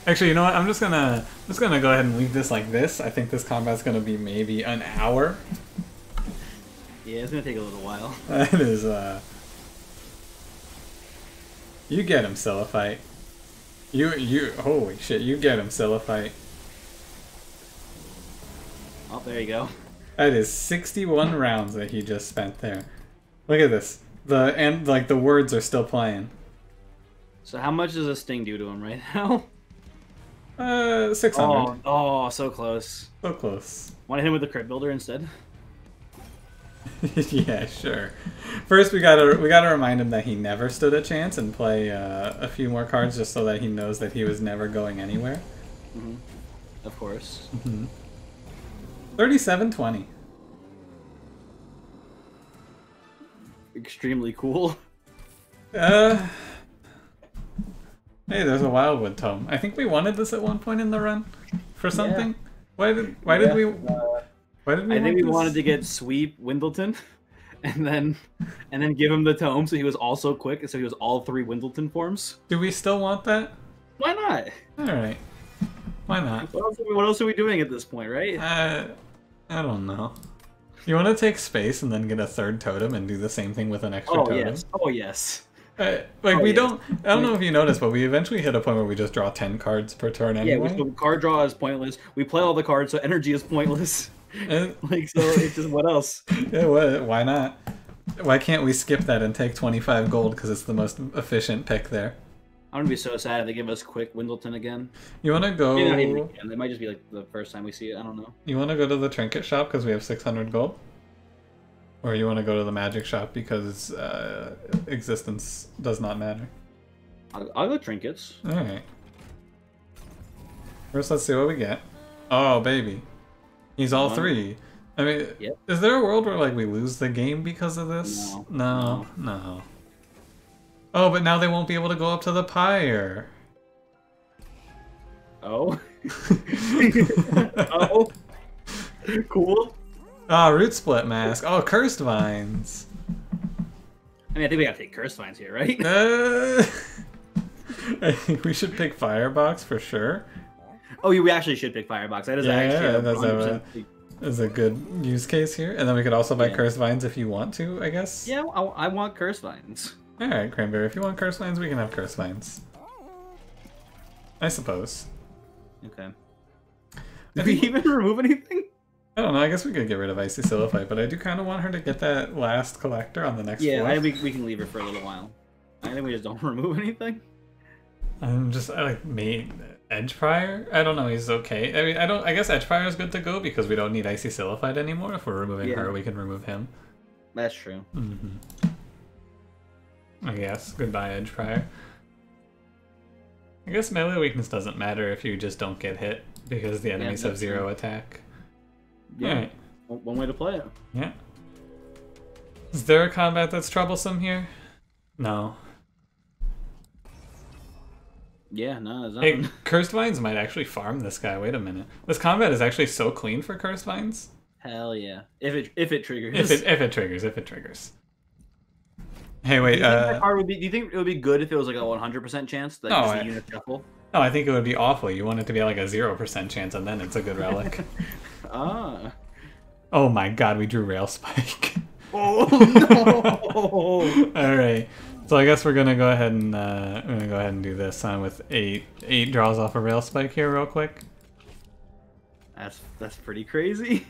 Actually, you know what? I'm just gonna go ahead and leave this like this. I think this combat's gonna be maybe an hour. Yeah, it's gonna take a little while. That is You get him, Cellophite. You holy shit, you get him, Cellophite. Oh, there you go. That is 61 rounds that he just spent there. Look at this. The words are still playing. So how much does a sting do to him right now? 600. Oh, so close. So close. Want to hit him with the crit builder instead? Yeah, sure. First, we gotta remind him that he never stood a chance and play a few more cards just so that he knows that he was never going anywhere. Mm-hmm. Of course. Mm-hmm. 37-20. Extremely cool. Hey, there's a Wildwood Tome. I think we wanted this at one point in the run for something. Yeah. Why did we? Why did we? I think we wanted to get Sweep Windleton, and then give him the tome so he was also quick, so he was all 3 Windleton forms. Do we still want that? Why not? All right. Why not? What else are we doing at this point, right? I don't know. You want to take space and then get a 3rd totem and do the same thing with an extra totem? Yes. Oh yes. I don't know if you noticed, but we eventually hit a point where we just draw 10 cards per turn anyway. Yeah, so card draw is pointless. We play all the cards, so energy is pointless. So it's just, what else? Yeah, why not? Why can't we skip that and take 25 gold because it's the most efficient pick there? I'm gonna be so sad if they give us quick Windleton again. You want to go? Maybe not even again. It might just be like the first time we see it. I don't know. You want to go to the trinket shop because we have 600 gold? Or you want to go to the magic shop because existence does not matter? I'll go trinkets. Alright. First, let's see what we get. Oh, baby. He's all 3. I mean, yep. Is there a world where like we lose the game because of this? No. Oh, but now they won't be able to go up to the pyre. Oh. Oh. Cool. Ah, root split mask. Oh, cursed vines. I mean, I think we gotta take cursed vines here, right? I think we should pick firebox for sure. Oh, we actually should pick firebox. That is actually that's a good use case here. And then we could also buy cursed vines if you want to, I guess. Yeah, I want cursed vines. All right, Cranberry. If you want cursed vines, we can have cursed vines. I suppose. Okay. Did we even remove anything? I don't know. I guess we could get rid of Icy Silliphite, but I do kind of want her to get that last collector on the next floor. Yeah, we can leave her for a little while. I think we just don't remove anything. I like made Edge Prior. I don't know. He's okay. I mean, I guess Edge Prior is good to go because we don't need Icy Silliphite anymore. If we're removing her, we can remove him. That's true. I guess. Goodbye, Edge Prior. I guess melee weakness doesn't matter if you just don't get hit, because the enemies have 0 attack. Yeah. Right. One way to play it. Yeah. Is there a combat that's troublesome here? No. Yeah, no, there's nothing. Hey, Cursed Vines might actually farm this guy. Wait a minute. This combat is actually so clean for Cursed Vines. Hell yeah. If it triggers. If it triggers. Hey, wait. Do you think it would be good if it was like a 100% chance that the unit shuffle? No, I think it would be awful. You want it to be like a 0% chance, and then it's a good relic. Oh my god, we drew Rail Spike. Oh no! All right. So I guess we're gonna go ahead and do this with eight draws off a Rail Spike here real quick. That's pretty crazy.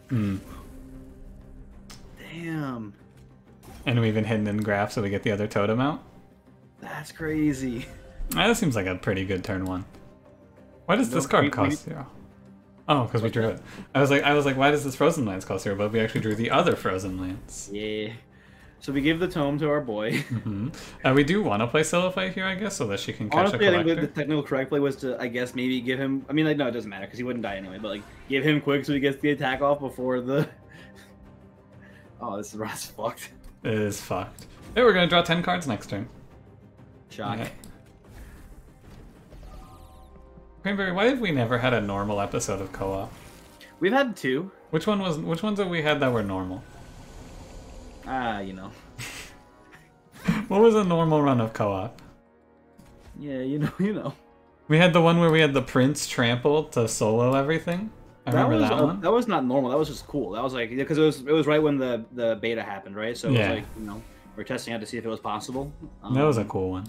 Hmm. Damn. And we even hidden in graph so we get the other totem out. That's crazy. That seems like a pretty good turn 1. Why does this card cost 0? Oh, because we drew it. I was like, why does this Frozen Lance cost 0? But we actually drew the other Frozen Lance. Yeah. So we give the tome to our boy. We do want to play Solo Fight here, I guess, so that she can catch a collector. Honestly, I think the technical correct play was to, I guess, maybe give him... I mean, like, no, it doesn't matter, because he wouldn't die anyway, but, like, give him quick so he gets the attack off before the... Oh, this is fucked. It is fucked. Hey, we're going to draw 10 cards next turn. Shock. Yeah. Cranberry, why have we never had a normal episode of co-op? We've had 2. Which ones have we had that were normal? You know. What was a normal run of co-op? Yeah, you know. We had the one where we had the prince trample to solo everything. I remember that one. That was not normal. That was just cool. That was like, because it was right when the beta happened, right? So it was like, we're testing out to see if it was possible. That was a cool one.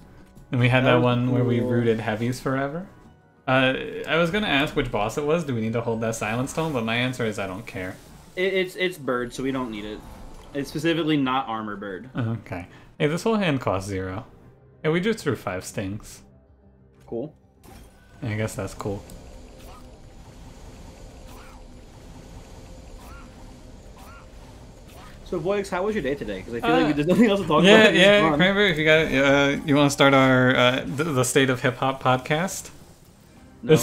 And we had that one where we rooted heavies forever. I was gonna ask which boss it was. Do we need to hold that silence tone? But my answer is I don't care. It's bird, so we don't need it. It's specifically not armor bird. Okay. Hey, this whole hand costs 0. Yeah, we just drew 5 stings. Cool. I guess that's cool. So, Voix, how was your day today? Because I feel like there's nothing else to talk about. Yeah, Cranberry, if you got it, you want to start our the State of Hip Hop podcast? No.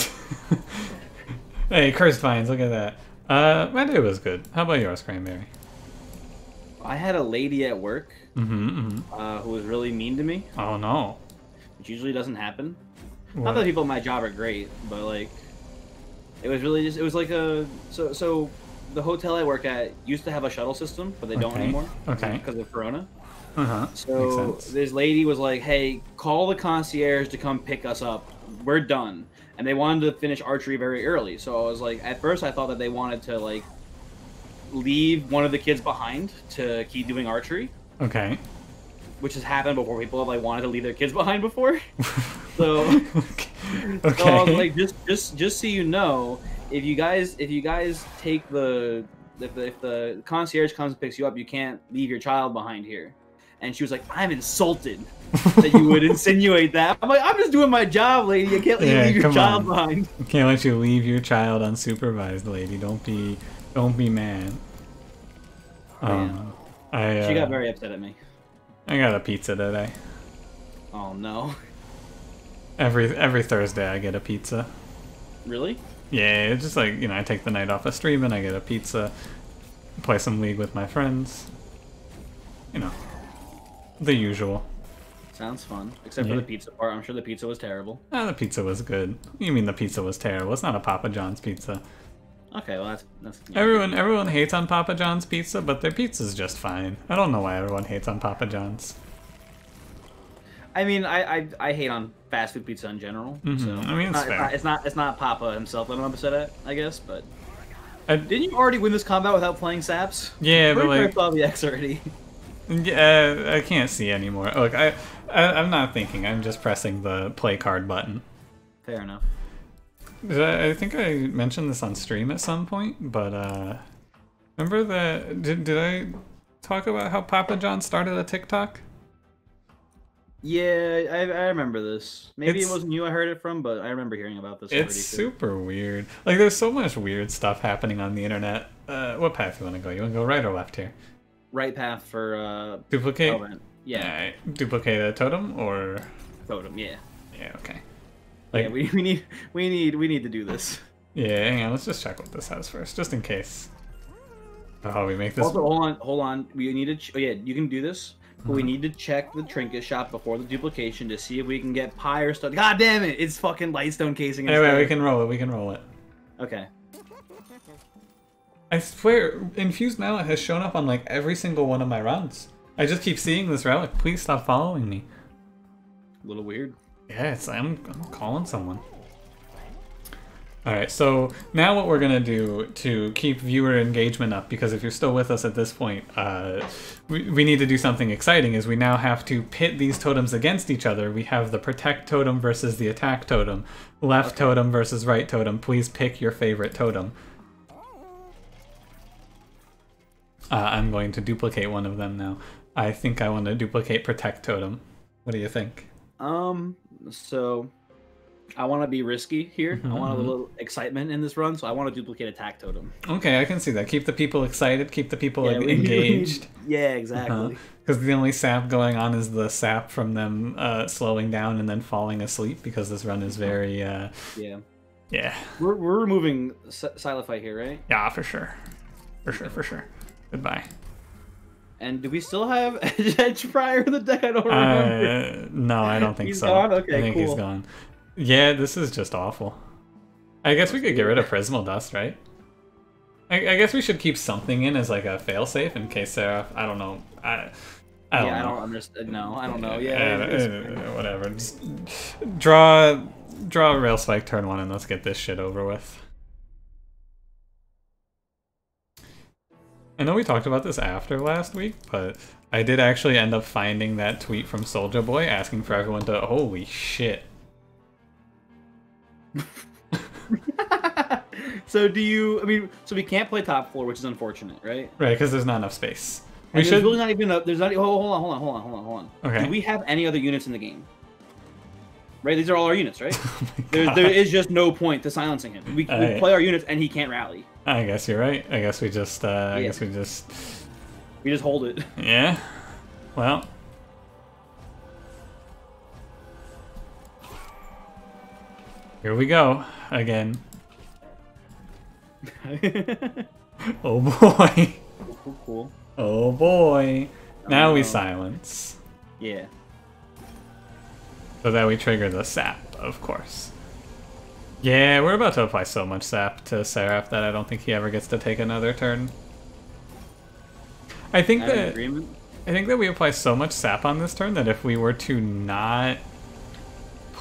Hey, Cursed Vines, look at that. My day was good. How about yours, Cranberry? I had a lady at work who was really mean to me. Oh no. Which usually doesn't happen. What? Not that people at my job are great, but like, it was really just, it was like a, so the hotel I work at used to have a shuttle system, but they don't anymore. Okay. Because of Corona. So this lady was like, hey, call the concierge to come pick us up. We're done. And they wanted to finish archery very early. So I was like, at first I thought that they wanted to like leave one of the kids behind to keep doing archery. Okay. Which has happened before. People have like wanted to leave their kids behind before. So, okay. So I was like, just so you know, if you guys take if the concierge comes and picks you up, you can't leave your child behind here. And she was like, I'm insulted that you would insinuate that. I'm like, I'm just doing my job, lady. I can't leave your child behind. I can't let you leave your child unsupervised, lady. Don't be mad. She got very upset at me. I got a pizza today. Oh no. Every Thursday I get a pizza. Really? Yeah, it's just like, I take the night off of stream and I get a pizza, play some League with my friends. The usual. Sounds fun. Except for the pizza part. I'm sure the pizza was terrible. The pizza was good. You mean the pizza was terrible? It's not a Papa John's pizza. Okay, well that's everyone hates on Papa John's pizza, but their pizza's just fine. I don't know why everyone hates on Papa John's. I mean, I hate on fast food pizza in general. So I mean, it's not Papa himself that I'm upset at, I guess. But didn't you already win this combat without playing Saps? Yeah, but like, saw the X already. Yeah, I can't see anymore. Look, I'm not thinking. I'm just pressing the play card button. Fair enough. I think I mentioned this on stream at some point, but remember that? Did I talk about how Papa John started a TikTok? Yeah, I remember this. Maybe it wasn't you I heard it from, but I remember hearing about this. It's super weird. Like, there's so much weird stuff happening on the internet. What path you want to go? You want to go right or left here? right path for duplicate. Totem. Yeah. Alright. Duplicate a totem or Totem. Yeah. yeah. Okay. Like, yeah, we need to do this. Yeah. Hang on. Let's just check what this has first, just in case. Oh, we make this. Also, hold on. We need to. Yeah, you can do this. But we need to check the trinket shop before the duplication to see if we can get pyre stuff. God damn it! It's fucking lightstone casing. Anyway, we can roll it. We can roll it. Okay. I swear, infused mallet has shown up on like every single one of my runs. I just keep seeing this relic. Please stop following me. A little weird. Yeah, it's I'm calling someone. Alright, so now what we're going to do to keep viewer engagement up, because if you're still with us at this point, we need to do something exciting, is we now have to pit these totems against each other. We have the protect totem versus the attack totem, left totem versus right totem. Please pick your favorite totem. I'm going to duplicate one of them now. I think I want to duplicate protect totem. What do you think? So I want to be risky here. I want a little excitement in this run, so I want to duplicate attack totem. Okay, I can see that. Keep the people excited, keep the people engaged. Yeah, exactly. Because the only sap going on is the sap from them slowing down and then falling asleep, because this run is very... Yeah. Yeah. We're removing Silifite here, right? Yeah, for sure. For sure. Goodbye. And do we still have Edge Prior in the deck? I don't remember. No, I don't think he's so. Gone? Okay, I think cool. he's gone. Yeah, this is just awful. I guess we could get rid of Prismal Dust, right? I guess we should keep something in as like a failsafe in case Seraph. I don't know. I don't know. I don't understand. No, I don't know. Yeah, whatever. Just draw a Rail Spike turn 1 and let's get this shit over with. I know we talked about this after last week, but I did actually end up finding that tweet from Soulja Boy asking for everyone to... Holy shit. So do you... I mean, so we can't play top 4, which is unfortunate, right? Right, because there's not th space. We should... There's really not even... There's not... Hold on. Okay. Do we have any other units in the game? Right? These are all our units, right? Oh there is just no point to silencing him. We play our units and he can't rally. I guess you're right. I guess we just... We just hold it. Yeah. Well... Here we go. Again. Oh boy. Cool. Oh boy. Now we silence. Yeah. So that we trigger the sap, of course. Yeah, we're about to apply so much sap to Seraph that I don't think he ever gets to take another turn. I think that we apply so much sap on this turn that if we were to not...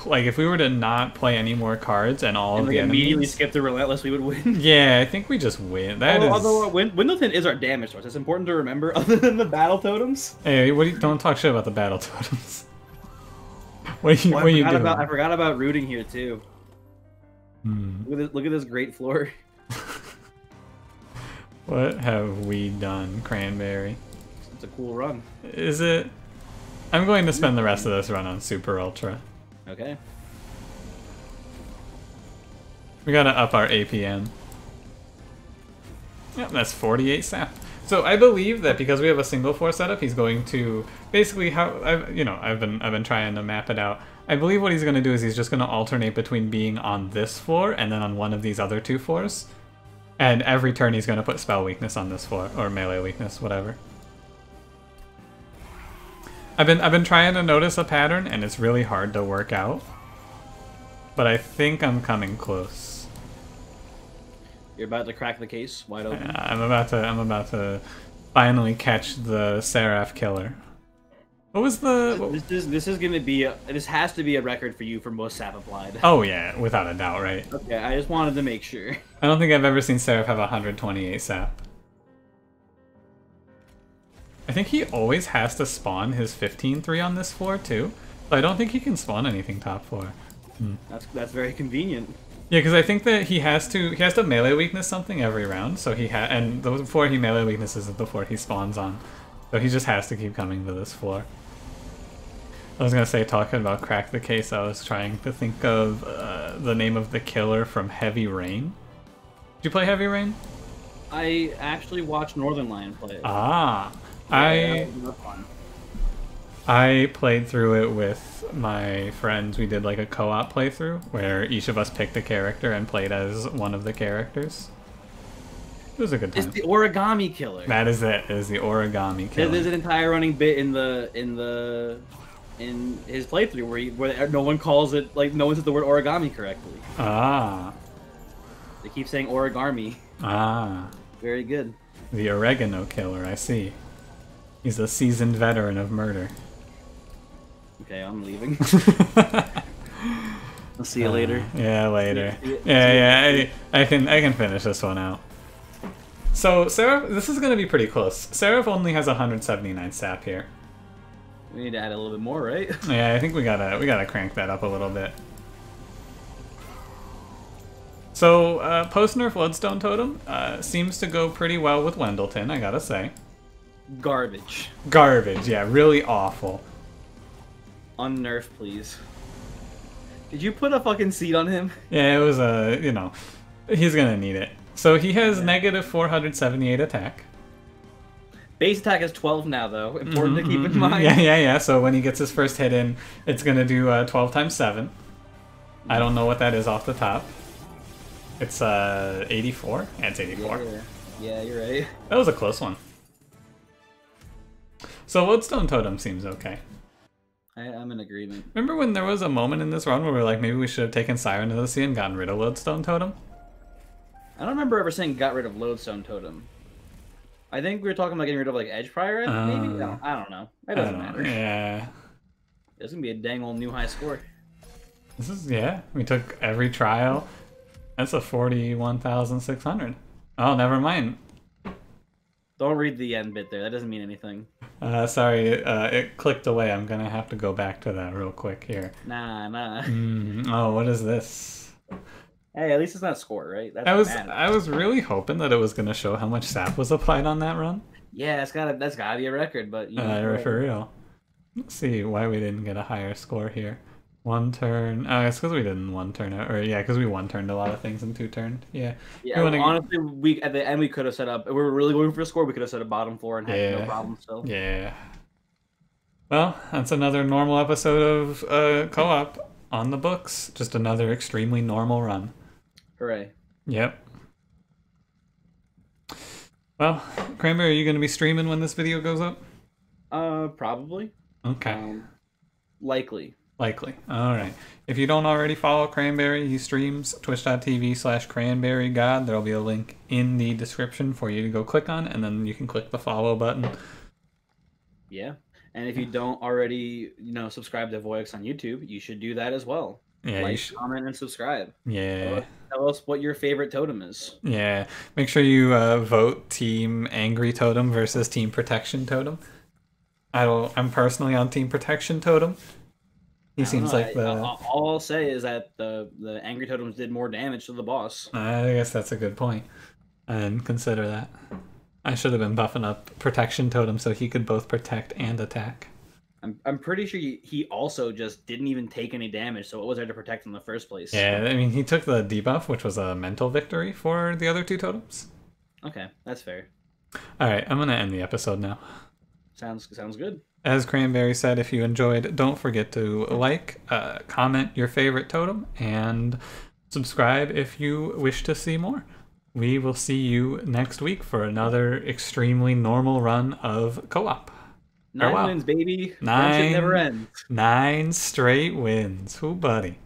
Like, if we were to not play any more cards and all of the enemies... immediately skip the Relentless, we would win. Yeah, I think we just win. Although Windowton is our damage source. It's important to remember, other than the battle totems. Hey, don't talk shit about the battle totems. What are you doing? I forgot about rooting here, too. Look at this great floor. What have we done, Cranberry? It's a cool run. Is it? I'm going to spend the rest of this run on Super Ultra. Okay. We gotta up our APM. Yep, that's 48 sap. So I believe that because we have a single floor setup, he's going to basically I've been trying to map it out. I believe what he's going to do is he's just going to alternate between being on this floor and then on one of these other 2 floors. And every turn he's going to put spell weakness on this floor, or melee weakness, whatever. I've been trying to notice a pattern and it's really hard to work out. But I think I'm coming close. You're about to crack the case wide open. I'm about to finally catch the Seraph killer. What was the? This is gonna be this has to be a record for you for most sap applied. Oh yeah, without a doubt, right? Okay, I just wanted to make sure. I don't think I've ever seen Seraph have 128 sap. I think he always has to spawn his 15-3 on this floor too, but I don't think he can spawn anything top floor. That's very convenient. Yeah, because I think that he has to melee weakness something every round, so and the floor he melee weaknesses is the floor he spawns on, so he just has to keep coming to this floor. I was gonna say, talking about crack the case, I was trying to think of the name of the killer from Heavy Rain. Did you play Heavy Rain? I actually watched Northern Lion play it. Ah, I that was fun. I played through it with my friends. We did like a co-op playthrough where each of us picked a character and played as one of the characters. It was a good time. It's the origami killer. That is it. It is the origami killer. There's an entire running bit in his playthrough where no one calls it, like, no one says the word origami correctly. Ah. They keep saying origami. Ah. Very good. The oregano killer, I see. He's a seasoned veteran of murder. Okay, I'm leaving. I'll see you later. Yeah, later. Yeah, I can finish this one out. So, Seraph, this is going to be pretty close. Seraph only has 179 sap here. We need to add a little bit more, right? Yeah, I think we gotta crank that up a little bit. So, post-nerf Bloodstone Totem seems to go pretty well with Wendleton, I gotta say. Garbage. Garbage, yeah, really awful. Unnerf, please. Did you put a fucking seed on him? Yeah, it was you know, he's gonna need it. So he has negative 478 attack. Base attack is 12 now, though. Important to keep in mind. Yeah. So when he gets his first hit in, it's gonna do 12 times 7. I don't know what that is off the top. It's 84? Yeah, it's 84. Yeah, you're right. That was a close one. So Lodestone Totem seems okay. I'm in agreement. Remember when there was a moment in this run where we were like, maybe we should have taken Siren of the Sea and gotten rid of Lodestone Totem? I don't remember ever saying got rid of Lodestone Totem. I think we were talking about getting rid of like Edge Prior, maybe? No, I don't know. That doesn't matter. Yeah. It's gonna be a dang old new high score. This is, yeah, we took every trial. That's a 41,600. Oh, never mind. Don't read the end bit there. That doesn't mean anything. Sorry, it clicked away. I'm gonna have to go back to that real quick here. Nah. Oh, what is this? Hey, at least it's not a score, right? That's I was really hoping that it was gonna show how much sap was applied on that run. Yeah, that's gotta be a record, but you know, for real. Let's see why we didn't get a higher score here. One turn. Oh, it's because we didn't one turn it, or yeah, because we one turned a lot of things in 2 turns. Yeah. Yeah. Honestly, we at the end we could have set up. If we were really going for a score, we could have set a bottom 4 and had no problem still. Yeah. Well, that's another normal episode of co-op on the books. Just another extremely normal run. Hooray. Yep. Well, Cranberry, are you going to be streaming when this video goes up? Probably. Okay. Likely. All right. If you don't already follow Cranberry, he streams twitch.tv/cranberrygod. There'll be a link in the description for you to go click on, and then you can click the follow button. Yeah. And if you don't already, subscribe to Voyix on YouTube, you should do that as well. Yeah, like, comment, and subscribe. Yeah. Tell us what your favorite totem is. Yeah. Make sure you vote Team Angry Totem versus Team Protection Totem. I'm personally on Team Protection Totem. He seems like all I'll say is that the Angry Totems did more damage to the boss. I guess that's a good point. I didn't consider that. I should have been buffing up Protection Totem so he could both protect and attack. I'm pretty sure he also just didn't even take any damage, so what was there to protect in the first place? Yeah, I mean, he took the debuff, which was a mental victory for the other 2 totems. Okay, that's fair. All right, I'm going to end the episode now. Sounds good. As Cranberry said, if you enjoyed, don't forget to like, comment your favorite totem, and subscribe if you wish to see more. We will see you next week for another extremely normal run of co-op. 9 wins, baby. 9 never ends. 9 straight wins. Ooh, buddy.